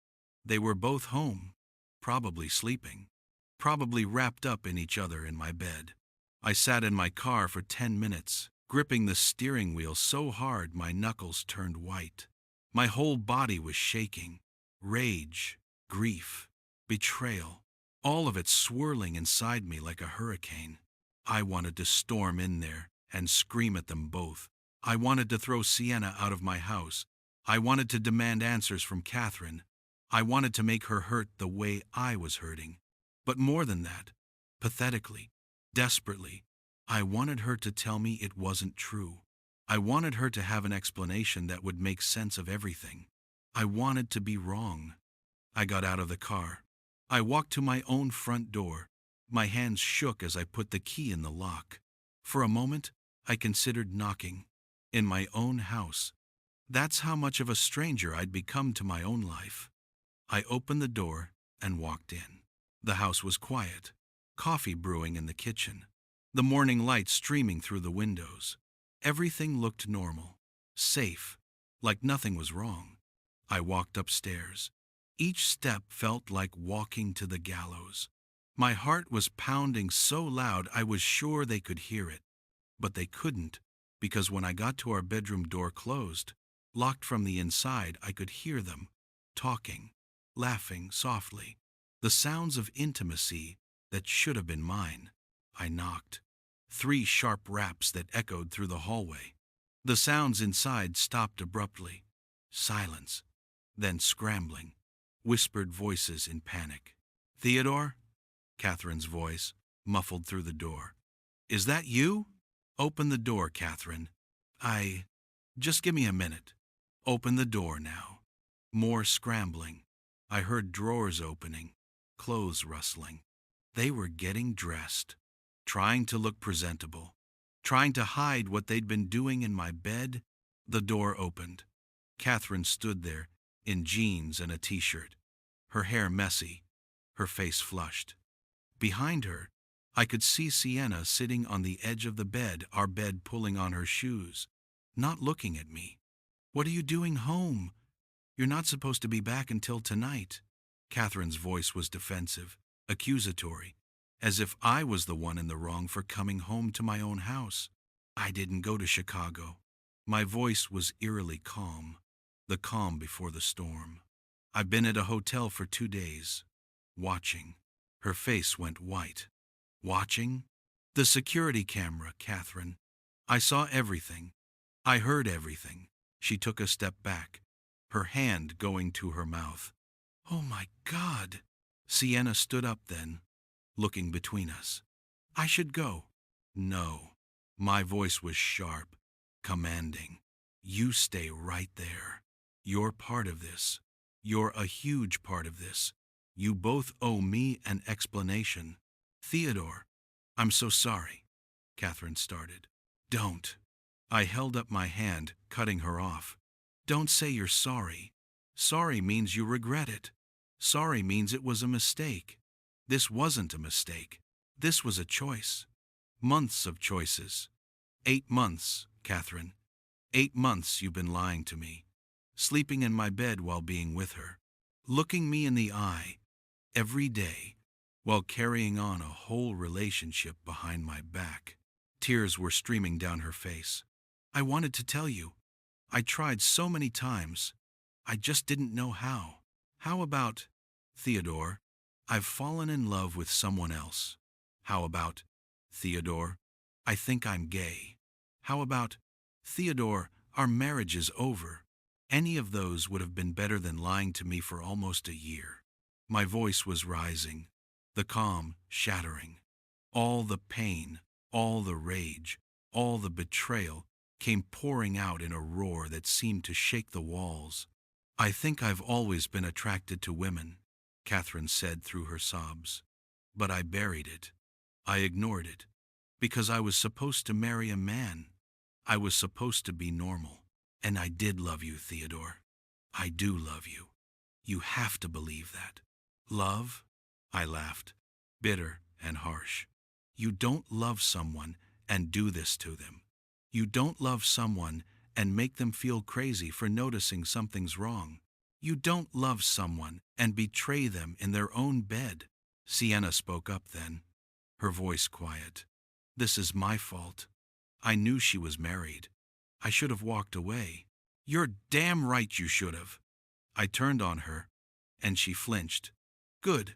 They were both home, probably sleeping, probably wrapped up in each other in my bed. I sat in my car for 10 minutes, gripping the steering wheel so hard my knuckles turned white. My whole body was shaking. Rage, grief, betrayal, all of it swirling inside me like a hurricane. I wanted to storm in there and scream at them both. I wanted to throw Sienna out of my house. I wanted to demand answers from Catherine. I wanted to make her hurt the way I was hurting. But more than that, pathetically, desperately, I wanted her to tell me it wasn't true. I wanted her to have an explanation that would make sense of everything. I wanted to be wrong. I got out of the car. I walked to my own front door. My hands shook as I put the key in the lock. For a moment, I considered knocking. In my own house. That's how much of a stranger I'd become to my own life. I opened the door and walked in. The house was quiet. Coffee brewing in the kitchen. The morning light streaming through the windows. Everything looked normal. Safe. Like nothing was wrong. I walked upstairs. Each step felt like walking to the gallows. My heart was pounding so loud I was sure they could hear it. But they couldn't, because when I got to our bedroom door closed, locked from the inside, I could hear them, talking, laughing softly, the sounds of intimacy that should have been mine. I knocked. 3 sharp raps that echoed through the hallway. The sounds inside stopped abruptly. Silence. Then scrambling. Whispered voices in panic. "Theodore?" Catherine's voice, muffled through the door. "Is that you?" "Open the door, Catherine." Just give me a minute." "Open the door now." More scrambling. I heard drawers opening, clothes rustling. They were getting dressed, trying to look presentable, trying to hide what they'd been doing in my bed. The door opened. Catherine stood there, in jeans and a t-shirt, her hair messy, her face flushed. Behind her, I could see Sienna sitting on the edge of the bed, our bed pulling on her shoes, not looking at me. "What are you doing home? You're not supposed to be back until tonight." Catherine's voice was defensive, accusatory, as if I was the one in the wrong for coming home to my own house. "I didn't go to Chicago." My voice was eerily calm, the calm before the storm. "I've been at a hotel for 2 days, watching." Her face went white. "Watching?" "The security camera, Catherine. I saw everything. I heard everything." She took a step back, her hand going to her mouth. "Oh my God!" Sienna stood up then, looking between us. "I should go." "No." My voice was sharp, commanding. "You stay right there. You're part of this. You're a huge part of this. You both owe me an explanation." "Theodore, I'm so sorry," Catherine started. "Don't." I held up my hand, cutting her off. "Don't say you're sorry. Sorry means you regret it. Sorry means it was a mistake. This wasn't a mistake. This was a choice. Months of choices. 8 months, Catherine. 8 months you've been lying to me, sleeping in my bed while being with her, looking me in the eye every day, while carrying on a whole relationship behind my back. Tears were streaming down her face. I wanted to tell you. I tried so many times. I just didn't know how. How about, Theodore, I've fallen in love with someone else. How about, Theodore, I think I'm gay. How about, Theodore, our marriage is over. Any of those would have been better than lying to me for almost a year. My voice was rising, the calm shattering. All the pain, all the rage, all the betrayal came pouring out in a roar that seemed to shake the walls. I think I've always been attracted to women, Catherine said through her sobs. But I buried it. I ignored it. Because I was supposed to marry a man. I was supposed to be normal. And I did love you, Theodore. I do love you. You have to believe that. Love? I laughed, bitter and harsh. You don't love someone and do this to them. You don't love someone and make them feel crazy for noticing something's wrong. You don't love someone and betray them in their own bed. Sienna spoke up then, her voice quiet. This is my fault. I knew she was married. I should have walked away. You're damn right you should have. I turned on her, and she flinched. Good.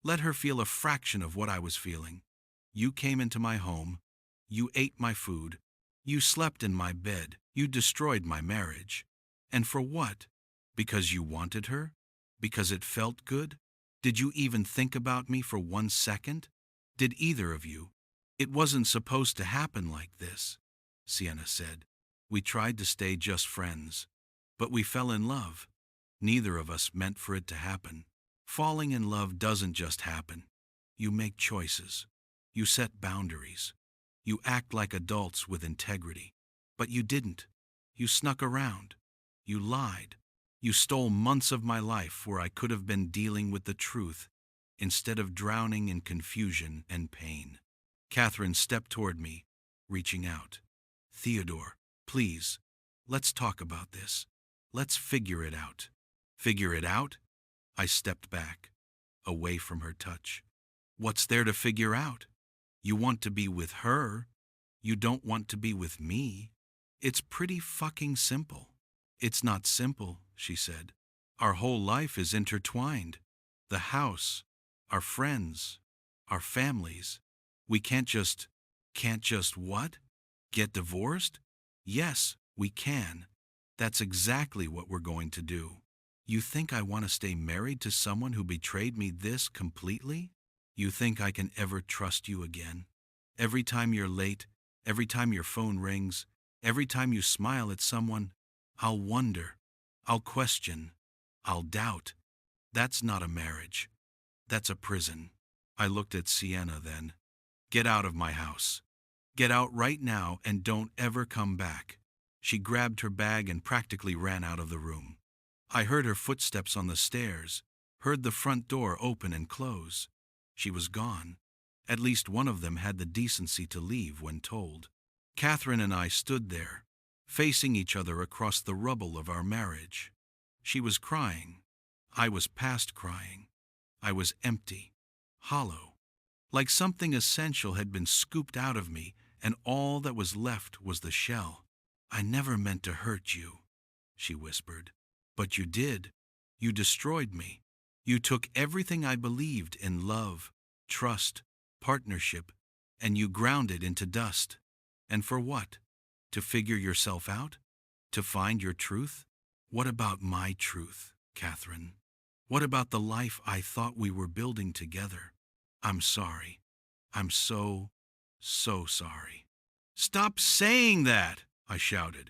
Let her feel a fraction of what I was feeling. You came into my home. You ate my food. You slept in my bed. You destroyed my marriage. And for what? Because you wanted her? Because it felt good? Did you even think about me for 1 second? Did either of you? It wasn't supposed to happen like this, Sienna said. We tried to stay just friends, but we fell in love. Neither of us meant for it to happen. Falling in love doesn't just happen. You make choices. You set boundaries. You act like adults with integrity. But you didn't. You snuck around. You lied. You stole months of my life where I could have been dealing with the truth instead of drowning in confusion and pain. Catherine stepped toward me, reaching out. Theodore, please, let's talk about this. Let's figure it out. Figure it out? I stepped back, away from her touch. What's there to figure out? You want to be with her. You don't want to be with me. It's pretty fucking simple. It's not simple, she said. Our whole life is intertwined. The house, our friends, our families. We can't just what? Get divorced? Yes, we can. That's exactly what we're going to do. You think I want to stay married to someone who betrayed me this completely? You think I can ever trust you again? Every time you're late, every time your phone rings, every time you smile at someone, I'll wonder, I'll question, I'll doubt. That's not a marriage. That's a prison. I looked at Sienna then. Get out of my house. Get out right now and don't ever come back. She grabbed her bag and practically ran out of the room. I heard her footsteps on the stairs, heard the front door open and close. She was gone. At least one of them had the decency to leave when told. Catherine and I stood there, facing each other across the rubble of our marriage. She was crying. I was past crying. I was empty, hollow, like something essential had been scooped out of me, and all that was left was the shell. I never meant to hurt you, she whispered. But you did. You destroyed me. You took everything I believed in love, trust, partnership, and you ground it into dust. And for what? To figure yourself out? To find your truth? What about my truth, Catherine? What about the life I thought we were building together? I'm sorry. I'm so sorry. Stop saying that, I shouted.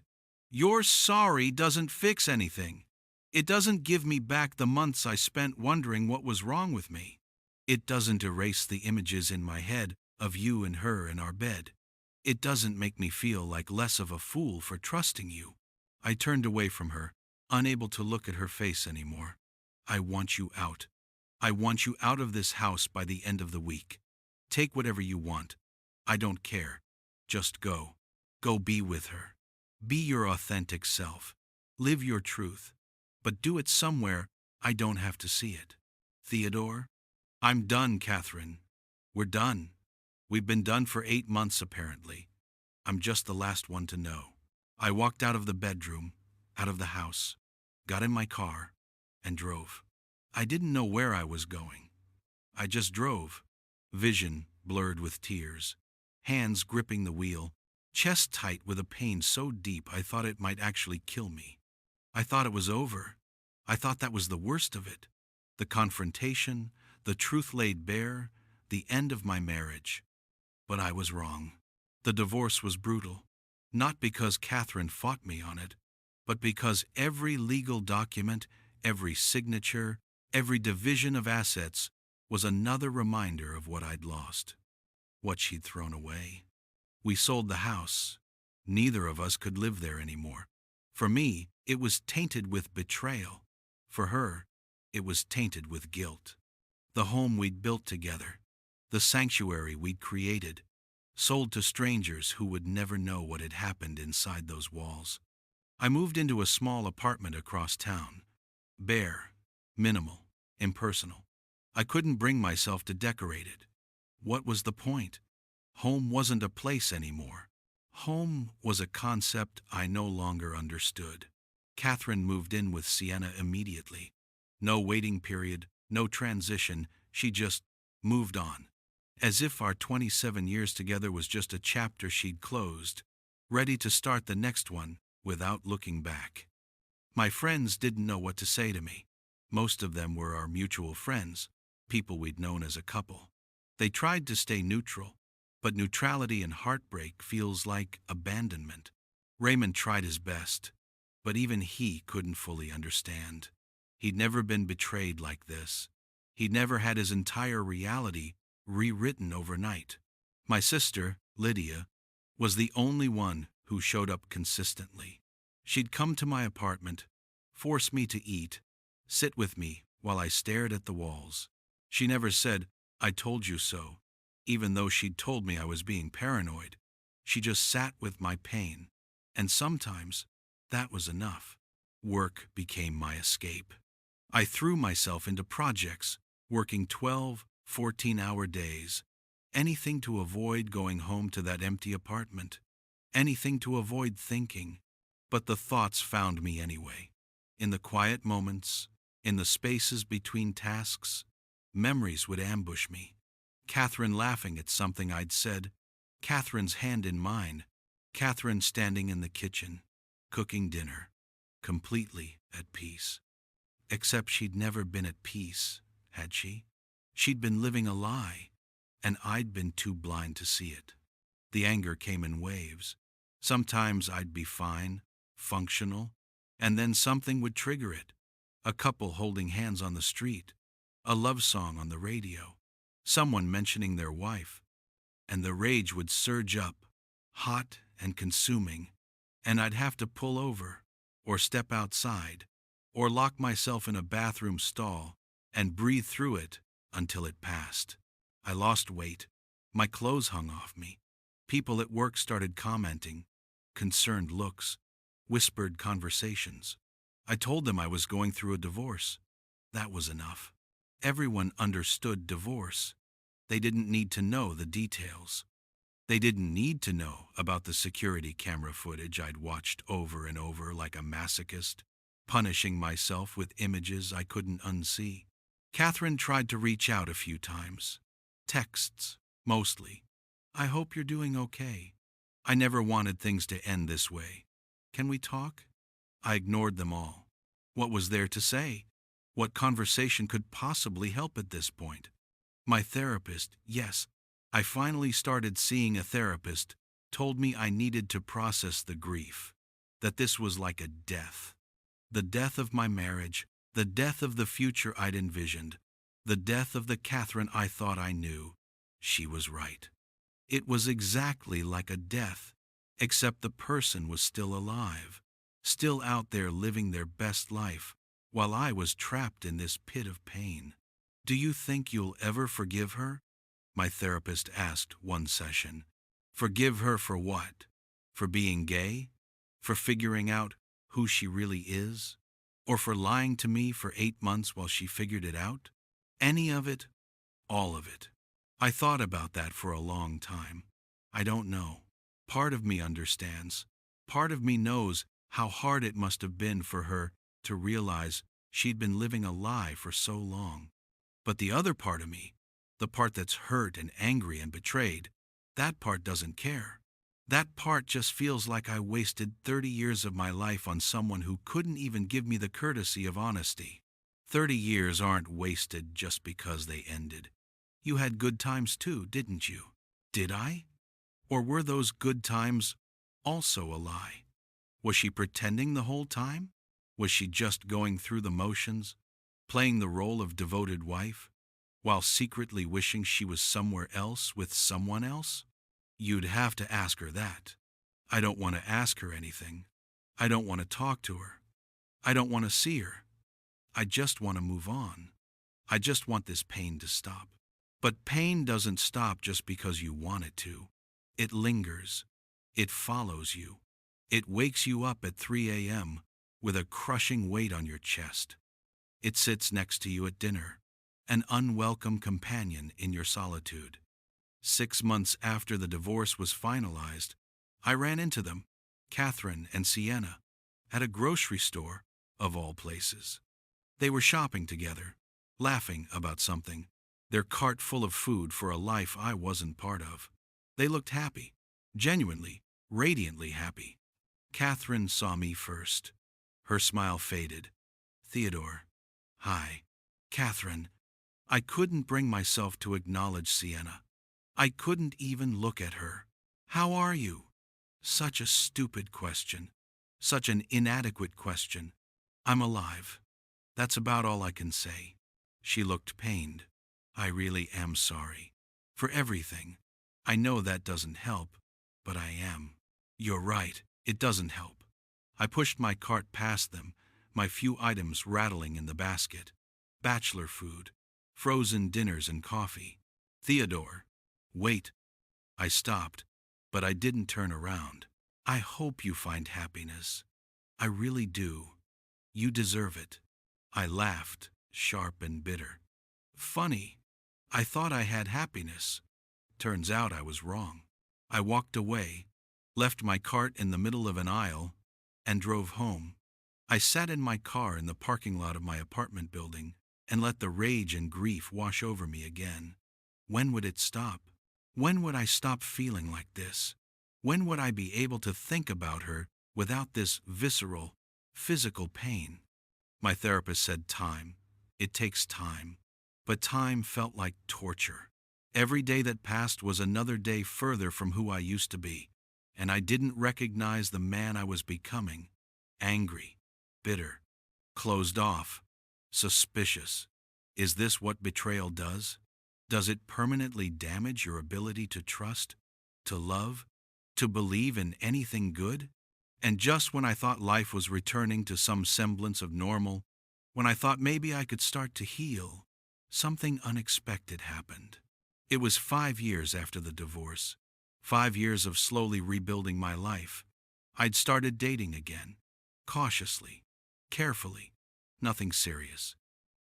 Your sorry doesn't fix anything. It doesn't give me back the months I spent wondering what was wrong with me. It doesn't erase the images in my head of you and her in our bed. It doesn't make me feel like less of a fool for trusting you. I turned away from her, unable to look at her face anymore. I want you out. I want you out of this house by the end of the week. Take whatever you want. I don't care. Just go. Go be with her. Be your authentic self. Live your truth. But do it somewhere I don't have to see it. Theodore, I'm done, Catherine. We're done. We've been done for 8 months, apparently. I'm just the last one to know. I walked out of the bedroom, out of the house, got in my car, and drove. I didn't know where I was going. I just drove, vision blurred with tears, hands gripping the wheel, chest tight with a pain so deep I thought it might actually kill me. I thought it was over. I thought that was the worst of it. The confrontation, the truth laid bare, the end of my marriage. But I was wrong. The divorce was brutal, not because Catherine fought me on it, but because every legal document, every signature, every division of assets was another reminder of what I'd lost, what she'd thrown away. We sold the house. Neither of us could live there anymore. For me, it was tainted with betrayal. For her, it was tainted with guilt. The home we'd built together, the sanctuary we'd created, sold to strangers who would never know what had happened inside those walls. I moved into a small apartment across town, bare, minimal, impersonal. I couldn't bring myself to decorate it. What was the point? Home wasn't a place anymore. Home was a concept I no longer understood. Catherine moved in with Sienna immediately. No waiting period, no transition, she just moved on. As if our 27 years together was just a chapter she'd closed, ready to start the next one without looking back. My friends didn't know what to say to me. Most of them were our mutual friends, people we'd known as a couple. They tried to stay neutral, but neutrality in heartbreak feels like abandonment. Raymond tried his best, but even he couldn't fully understand. He'd never been betrayed like this. He'd never had his entire reality rewritten overnight. My sister, Lydia, was the only one who showed up consistently. She'd come to my apartment, force me to eat, sit with me while I stared at the walls. She never said, "I told you so," even though she'd told me I was being paranoid. She just sat with my pain, and sometimes that was enough. Work became my escape. I threw myself into projects, working 12, 14-hour days. Anything to avoid going home to that empty apartment. Anything to avoid thinking. But the thoughts found me anyway. In the quiet moments, in the spaces between tasks, memories would ambush me. Catherine laughing at something I'd said, Catherine's hand in mine, Catherine standing in the kitchen, cooking dinner, completely at peace. Except she'd never been at peace, had she? She'd been living a lie, and I'd been too blind to see it. The anger came in waves. Sometimes I'd be fine, functional, and then something would trigger it. A couple holding hands on the street, a love song on the radio, someone mentioning their wife, and the rage would surge up, hot and consuming, and I'd have to pull over, or step outside, or lock myself in a bathroom stall and breathe through it until it passed. I lost weight. My clothes hung off me. People at work started commenting, concerned looks, whispered conversations. I told them I was going through a divorce. That was enough. Everyone understood divorce. They didn't need to know the details. They didn't need to know about the security camera footage I'd watched over and over like a masochist, punishing myself with images I couldn't unsee. Catherine tried to reach out a few times. Texts, mostly. "I hope you're doing okay. I never wanted things to end this way. Can we talk?" I ignored them all. What was there to say? What conversation could possibly help at this point? My therapist, yes, I finally started seeing a therapist, told me I needed to process the grief, that this was like a death. The death of my marriage, the death of the future I'd envisioned, the death of the Catherine I thought I knew. She was right. It was exactly like a death, except the person was still alive, still out there living their best life, while I was trapped in this pit of pain. "Do you think you'll ever forgive her?" my therapist asked one session. Forgive her for what? For being gay? For figuring out who she really is? Or for lying to me for 8 months while she figured it out? Any of it All of it. I thought about that for a long time. I don't know. Part of me understands. Part of me knows how hard it must have been for her to realize she'd been living a lie for so long. But the other part of me, the part that's hurt and angry and betrayed, that part doesn't care. That part just feels like I wasted 30 years of my life on someone who couldn't even give me the courtesy of honesty. 30 years aren't wasted just because they ended. You had good times too, didn't you? Did I? Or were those good times also a lie? Was she pretending the whole time? Was she just going through the motions, playing the role of devoted wife, while secretly wishing she was somewhere else with someone else? You'd have to ask her that. I don't want to ask her anything. I don't want to talk to her. I don't want to see her. I just want to move on. I just want this pain to stop. But pain doesn't stop just because you want it to. It lingers. It follows you. It wakes you up at 3 a.m. with a crushing weight on your chest. It sits next to you at dinner, an unwelcome companion in your solitude. 6 months after the divorce was finalized, I ran into them, Catherine and Sienna, at a grocery store, of all places. They were shopping together, laughing about something, their cart full of food for a life I wasn't part of. They looked happy, genuinely, radiantly happy. Catherine saw me first. Her smile faded. Theodore. Hi. Catherine. I couldn't bring myself to acknowledge Sienna. I couldn't even look at her. How are you? Such a stupid question. Such an inadequate question. I'm alive. That's about all I can say. She looked pained. I really am sorry. For everything. I know that doesn't help, but I am. You're right, it doesn't help. I pushed my cart past them, my few items rattling in the basket. Bachelor food, frozen dinners and coffee. Theodore. Wait. I stopped, but I didn't turn around. I hope you find happiness. I really do. You deserve it. I laughed, sharp and bitter. Funny. I thought I had happiness. Turns out I was wrong. I walked away, left my cart in the middle of an aisle, and drove home. I sat in my car in the parking lot of my apartment building and let the rage and grief wash over me again. When would it stop? When would I stop feeling like this? When would I be able to think about her without this visceral, physical pain? My therapist said time. It takes time. But time felt like torture. Every day that passed was another day further from who I used to be, and I didn't recognize the man I was becoming. Angry, bitter, closed off, suspicious. Is this what betrayal does? Does it permanently damage your ability to trust, to love, to believe in anything good? And just when I thought life was returning to some semblance of normal, when I thought maybe I could start to heal, something unexpected happened. It was 5 years after the divorce, 5 years of slowly rebuilding my life. I'd started dating again, cautiously, carefully, nothing serious.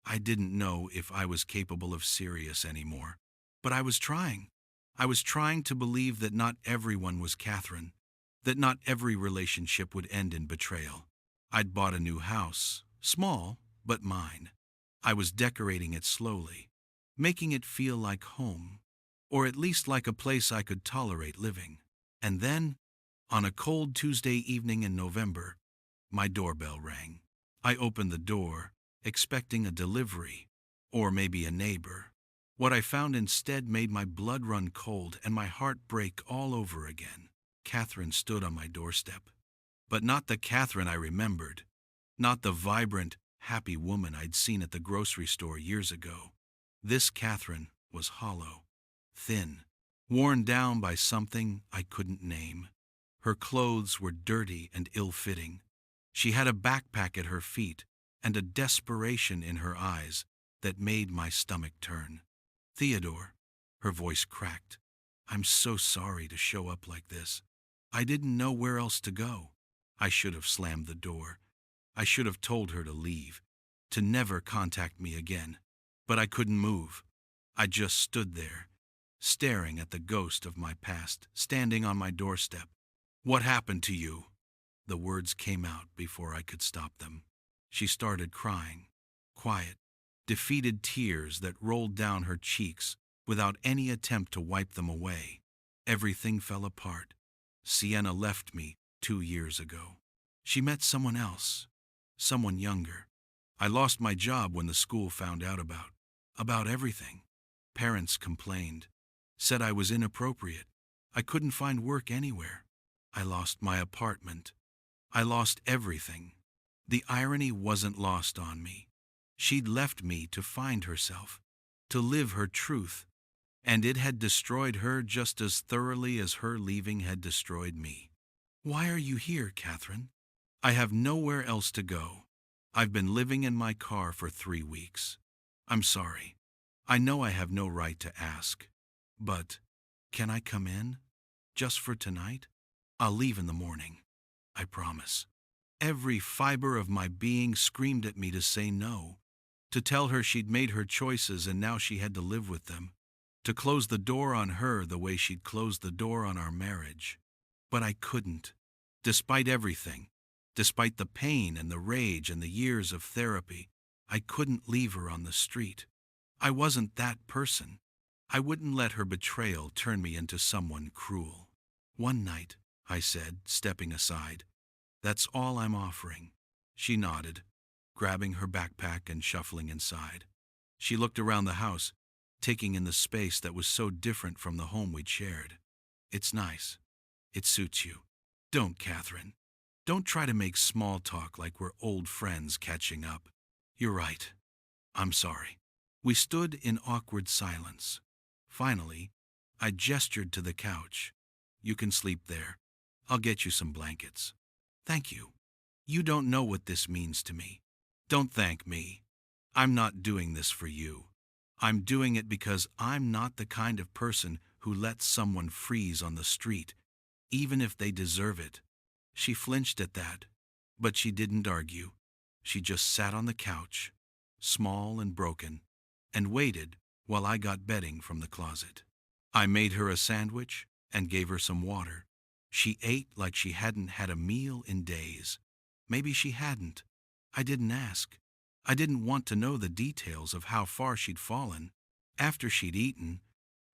I didn't know if I was capable of serious anymore, but I was trying. I was trying to believe that not everyone was Catherine, that not every relationship would end in betrayal. I'd bought a new house, small, but mine. I was decorating it slowly, making it feel like home, or at least like a place I could tolerate living. And then, on a cold Tuesday evening in November, my doorbell rang. I opened the door, expecting a delivery, or maybe a neighbor. What I found instead made my blood run cold and my heart break all over again. Catherine stood on my doorstep. But not the Catherine I remembered. Not the vibrant, happy woman I'd seen at the grocery store years ago. This Catherine was hollow, thin, worn down by something I couldn't name. Her clothes were dirty and ill-fitting. She had a backpack at her feet and a desperation in her eyes that made my stomach turn. Theodore, her voice cracked. I'm so sorry to show up like this. I didn't know where else to go. I should have slammed the door. I should have told her to leave, to never contact me again. But I couldn't move. I just stood there, staring at the ghost of my past standing on my doorstep. "What happened to you?" The words came out before I could stop them. She started crying, quiet, defeated tears that rolled down her cheeks without any attempt to wipe them away. Everything fell apart. Sienna left me 2 years ago. She met someone else, someone younger. I lost my job when the school found out about everything. Parents complained, said I was inappropriate. I couldn't find work anywhere. I lost my apartment. I lost everything. The irony wasn't lost on me. She'd left me to find herself, to live her truth, and it had destroyed her just as thoroughly as her leaving had destroyed me. "Why are you here, Catherine?" "I have nowhere else to go. I've been living in my car for 3 weeks. I'm sorry. I know I have no right to ask. But, can I come in? Just for tonight? I'll leave in the morning. I promise." Every fiber of my being screamed at me to say no, to tell her she'd made her choices and now she had to live with them, to close the door on her the way she'd closed the door on our marriage. But I couldn't. Despite everything, despite the pain and the rage and the years of therapy, I couldn't leave her on the street. I wasn't that person. I wouldn't let her betrayal turn me into someone cruel. "One night," I said, stepping aside. "That's all I'm offering." She nodded, grabbing her backpack and shuffling inside. She looked around the house, taking in the space that was so different from the home we'd shared. "It's nice. It suits you. Don't, Catherine. Don't try to make small talk like we're old friends catching up. You're right. I'm sorry." We stood in awkward silence. Finally, I gestured to the couch. "You can sleep there. I'll get you some blankets." "Thank you. You don't know what this means to me." "Don't thank me. I'm not doing this for you. I'm doing it because I'm not the kind of person who lets someone freeze on the street, even if they deserve it." She flinched at that, but she didn't argue. She just sat on the couch, small and broken, and waited while I got bedding from the closet. I made her a sandwich and gave her some water. She ate like she hadn't had a meal in days. Maybe she hadn't. I didn't ask. I didn't want to know the details of how far she'd fallen. After she'd eaten,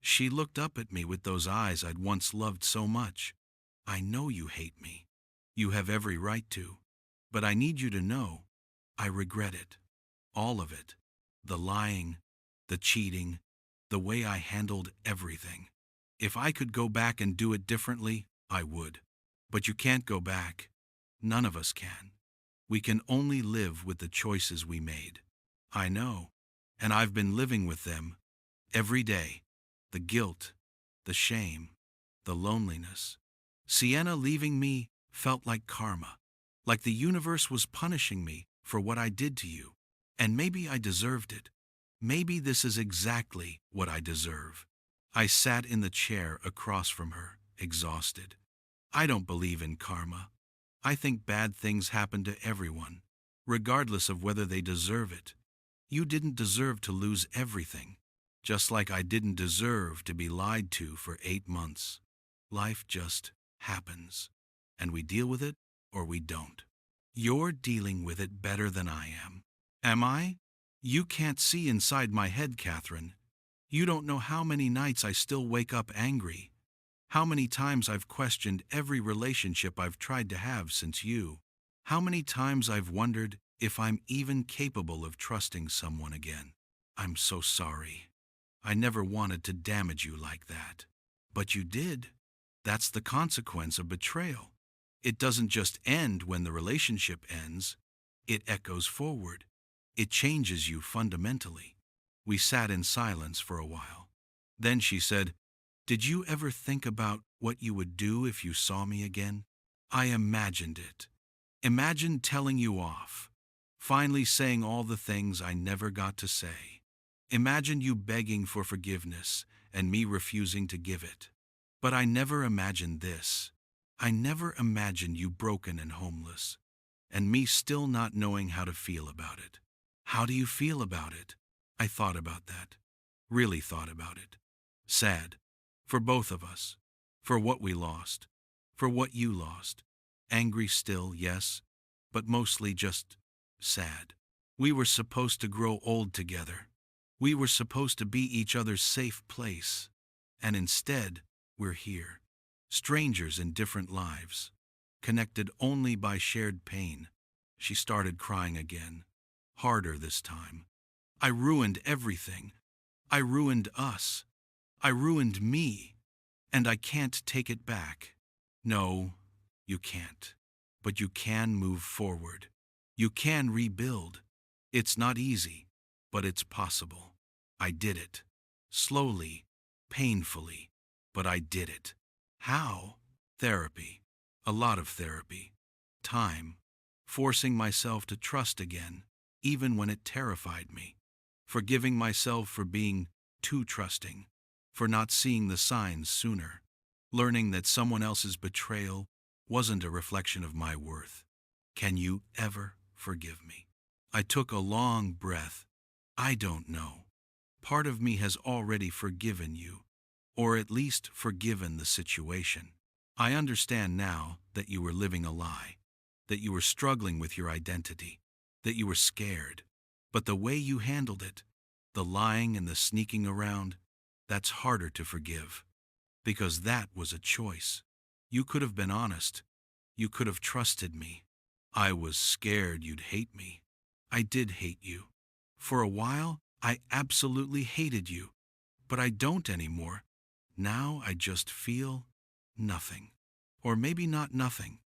she looked up at me with those eyes I'd once loved so much. "I know you hate me. You have every right to. But I need you to know, I regret it. All of it. The lying, the cheating, the way I handled everything. If I could go back and do it differently, I would. But you can't go back. None of us can. We can only live with the choices we made. I know, and I've been living with them every day. The guilt, the shame, the loneliness. Sienna leaving me felt like karma, like the universe was punishing me for what I did to you. And maybe I deserved it. Maybe this is exactly what I deserve." I sat in the chair across from her, exhausted. "I don't believe in karma. I think bad things happen to everyone, regardless of whether they deserve it. You didn't deserve to lose everything, just like I didn't deserve to be lied to for 8 months. Life just happens, and we deal with it or we don't. You're dealing with it better than I am." "Am I? You can't see inside my head, Catherine. You don't know how many nights I still wake up angry. How many times I've questioned every relationship I've tried to have since you. How many times I've wondered if I'm even capable of trusting someone again. I'm so sorry. I never wanted to damage you like that. But you did. That's the consequence of betrayal. It doesn't just end when the relationship ends. It echoes forward. It changes you fundamentally." We sat in silence for a while. Then she said, "Did you ever think about what you would do if you saw me again?" I imagined it. Imagined telling you off. Finally saying all the things I never got to say. Imagined you begging for forgiveness and me refusing to give it. But I never imagined this. I never imagined you broken and homeless, and me still not knowing how to feel about it. How do you feel about it? I thought about that. Really thought about it. Sad. For both of us. For what we lost. For what you lost. Angry still, yes, but mostly just sad. We were supposed to grow old together. We were supposed to be each other's safe place. And instead, we're here. Strangers in different lives. Connected only by shared pain. She started crying again. Harder this time. I ruined everything. I ruined us. I ruined me. And I can't take it back. No, you can't. But you can move forward. You can rebuild. It's not easy, but it's possible. I did it. Slowly, painfully, but I did it. How? Therapy. A lot of therapy. Time. Forcing myself to trust again, even when it terrified me. Forgiving myself for being too trusting. For not seeing the signs sooner. Learning that someone else's betrayal wasn't a reflection of my worth. Can you ever forgive me? I took a long breath. I don't know. Part of me has already forgiven you, or at least forgiven the situation. I understand now that you were living a lie, that you were struggling with your identity, that you were scared. But the way you handled it, the lying and the sneaking around, that's harder to forgive. Because that was a choice. You could have been honest. You could have trusted me. I was scared you'd hate me. I did hate you. For a while, I absolutely hated you. But I don't anymore. Now I just feel nothing. Or maybe not nothing.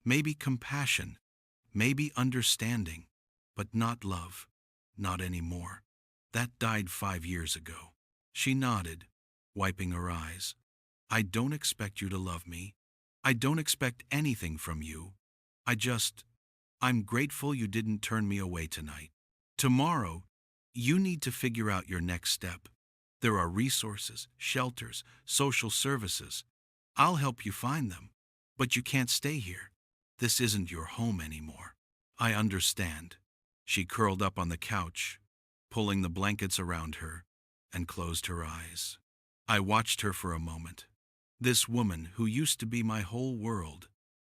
Maybe compassion. Maybe understanding. But not love. Not anymore. That died 5 years ago. She nodded, wiping her eyes. I don't expect you to love me. I don't expect anything from you. I'm grateful you didn't turn me away tonight. Tomorrow, you need to figure out your next step. There are resources, shelters, social services. I'll help you find them. But you can't stay here. This isn't your home anymore. I understand. She curled up on the couch, pulling the blankets around her, and closed her eyes. I watched her for a moment. This woman who used to be my whole world,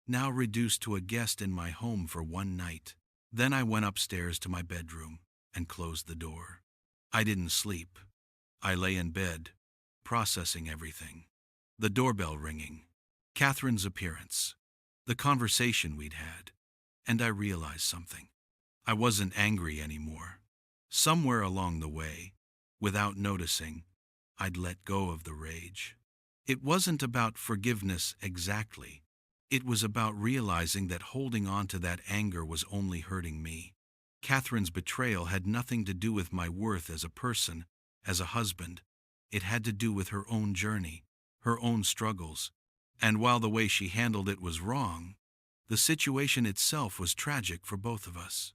now reduced to a guest in my home for one night. Then I went upstairs to my bedroom and closed the door. I didn't sleep. I lay in bed, processing everything. The doorbell ringing, Catherine's appearance, the conversation we'd had, and I realized something. I wasn't angry anymore. Somewhere along the way, without noticing, I'd let go of the rage. It wasn't about forgiveness exactly. It was about realizing that holding on to that anger was only hurting me. Catherine's betrayal had nothing to do with my worth as a person, as a husband. It had to do with her own journey, her own struggles. And while the way she handled it was wrong, the situation itself was tragic for both of us.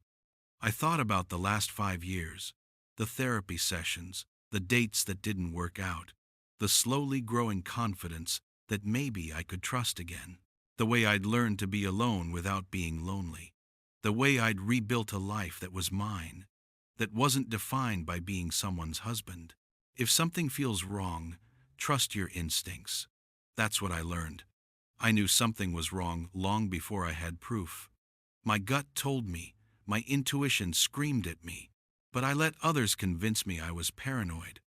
I thought about the last 5 years, the therapy sessions, the dates that didn't work out, the slowly growing confidence that maybe I could trust again. The way I'd learned to be alone without being lonely. The way I'd rebuilt a life that was mine, that wasn't defined by being someone's husband. If something feels wrong, trust your instincts. That's what I learned. I knew something was wrong long before I had proof. My gut told me, my intuition screamed at me, but I let others convince me I was paranoid.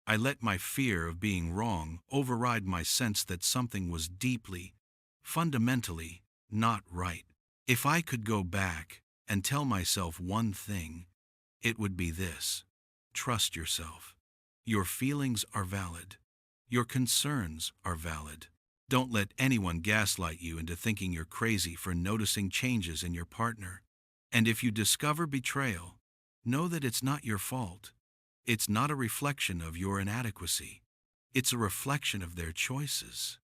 I let my fear of being wrong override my sense that something was deeply, fundamentally, not right. If I could go back and tell myself one thing, it would be this. Trust yourself. Your feelings are valid. Your concerns are valid. Don't let anyone gaslight you into thinking you're crazy for noticing changes in your partner. And if you discover betrayal, know that it's not your fault. It's not a reflection of your inadequacy. It's a reflection of their choices.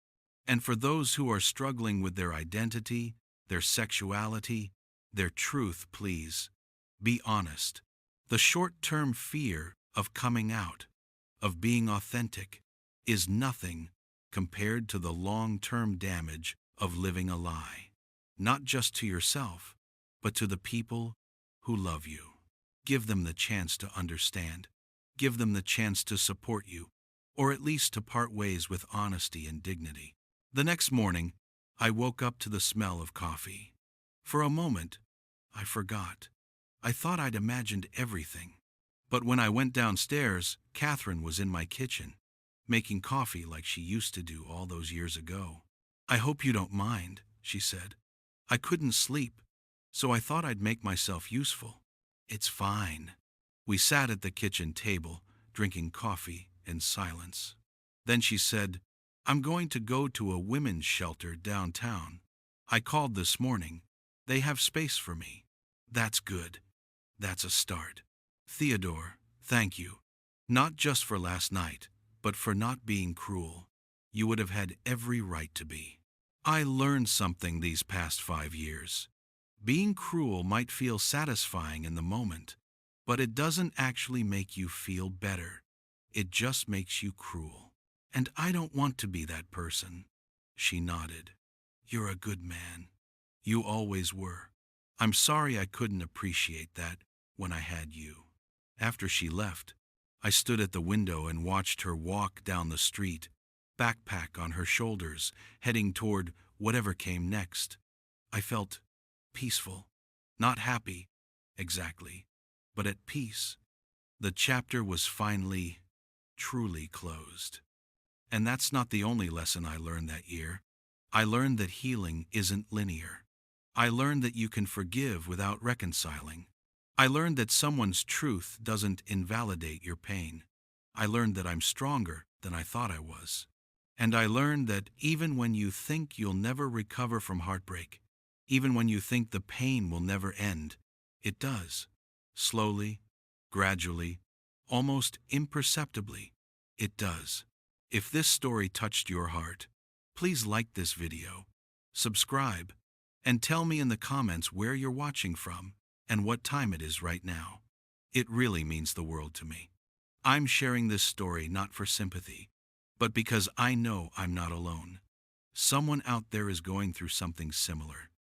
And for those who are struggling with their identity, their sexuality, their truth, please, be honest. The short-term fear of coming out, of being authentic, is nothing compared to the long-term damage of living a lie. Not just to yourself, but to the people who love you. Give them the chance to understand. Give them the chance to support you, or at least to part ways with honesty and dignity. The next morning, I woke up to the smell of coffee. For a moment, I forgot. I thought I'd imagined everything. But when I went downstairs, Catherine was in my kitchen, making coffee like she used to do all those years ago. "I hope you don't mind," she said. "I couldn't sleep, so I thought I'd make myself useful." "It's fine." We sat at the kitchen table, drinking coffee in silence. Then she said, "I'm going to go to a women's shelter downtown. I called this morning. They have space for me." "That's good. That's a start." "Theodore, thank you. Not just for last night, but for not being cruel. You would have had every right to be." I learned something these past 5 years. Being cruel might feel satisfying in the moment, but it doesn't actually make you feel better. It just makes you cruel. And I don't want to be that person. She nodded. "You're a good man. You always were. I'm sorry I couldn't appreciate that when I had you." After she left, I stood at the window and watched her walk down the street, backpack on her shoulders, heading toward whatever came next. I felt peaceful. Not happy, exactly, but at peace. The chapter was finally, truly closed. And that's not the only lesson I learned that year. I learned that healing isn't linear. I learned that you can forgive without reconciling. I learned that someone's truth doesn't invalidate your pain. I learned that I'm stronger than I thought I was. And I learned that even when you think you'll never recover from heartbreak, even when you think the pain will never end, it does. Slowly, gradually, almost imperceptibly, it does. If this story touched your heart, please like this video, subscribe, and tell me in the comments where you're watching from and what time it is right now. It really means the world to me. I'm sharing this story not for sympathy, but because I know I'm not alone. Someone out there is going through something similar.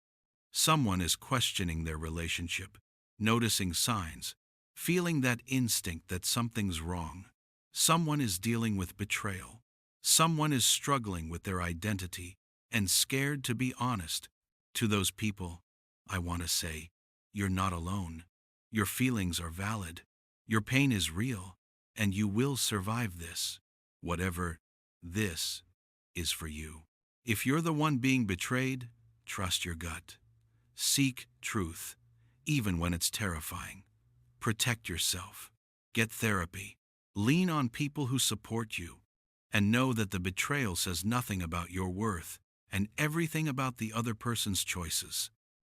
Someone is questioning their relationship, noticing signs, feeling that instinct that something's wrong. Someone is dealing with betrayal. Someone is struggling with their identity and scared to be honest. To those people, I want to say, you're not alone. Your feelings are valid. Your pain is real, and you will survive this, whatever this is for you. If you're the one being betrayed, trust your gut. Seek truth, even when it's terrifying. Protect yourself. Get therapy. Lean on people who support you. And know that the betrayal says nothing about your worth and everything about the other person's choices.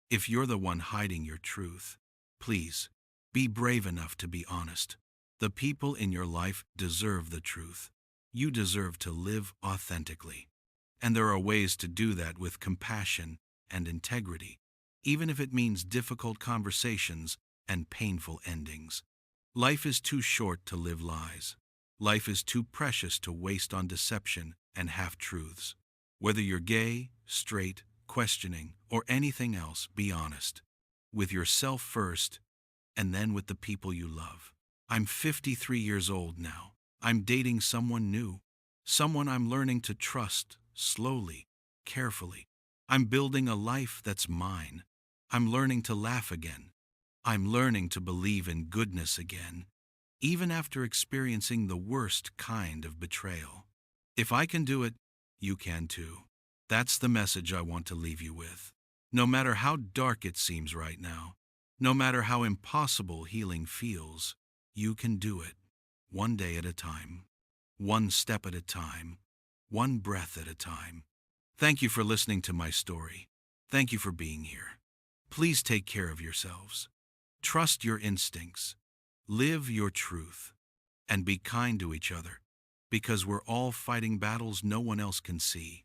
If you're the one hiding your truth, please, be brave enough to be honest. The people in your life deserve the truth. You deserve to live authentically. And there are ways to do that with compassion and integrity, even if it means difficult conversations and painful endings. Life is too short to live lies. Life is too precious to waste on deception and half-truths. Whether you're gay, straight, questioning, or anything else, be honest. With yourself first, and then with the people you love. I'm 53 years old now. I'm dating someone new. Someone I'm learning to trust, slowly, carefully. I'm building a life that's mine. I'm learning to laugh again. I'm learning to believe in goodness again, even after experiencing the worst kind of betrayal. If I can do it, you can too. That's the message I want to leave you with. No matter how dark it seems right now, no matter how impossible healing feels, you can do it. One day at a time. One step at a time. One breath at a time. Thank you for listening to my story. Thank you for being here. Please take care of yourselves. Trust your instincts. Live your truth. And be kind to each other, because we're all fighting battles no one else can see.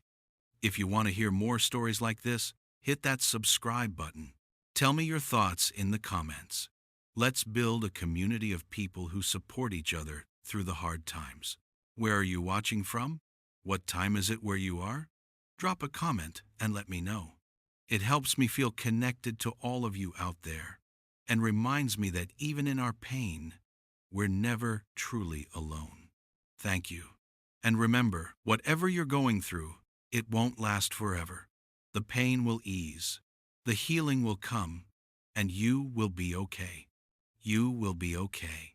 If you want to hear more stories like this, hit that subscribe button. Tell me your thoughts in the comments. Let's build a community of people who support each other through the hard times. Where are you watching from? What time is it where you are? Drop a comment and let me know. It helps me feel connected to all of you out there and reminds me that even in our pain, we're never truly alone. Thank you. And remember, whatever you're going through, it won't last forever. The pain will ease, the healing will come, and you will be okay. You will be okay.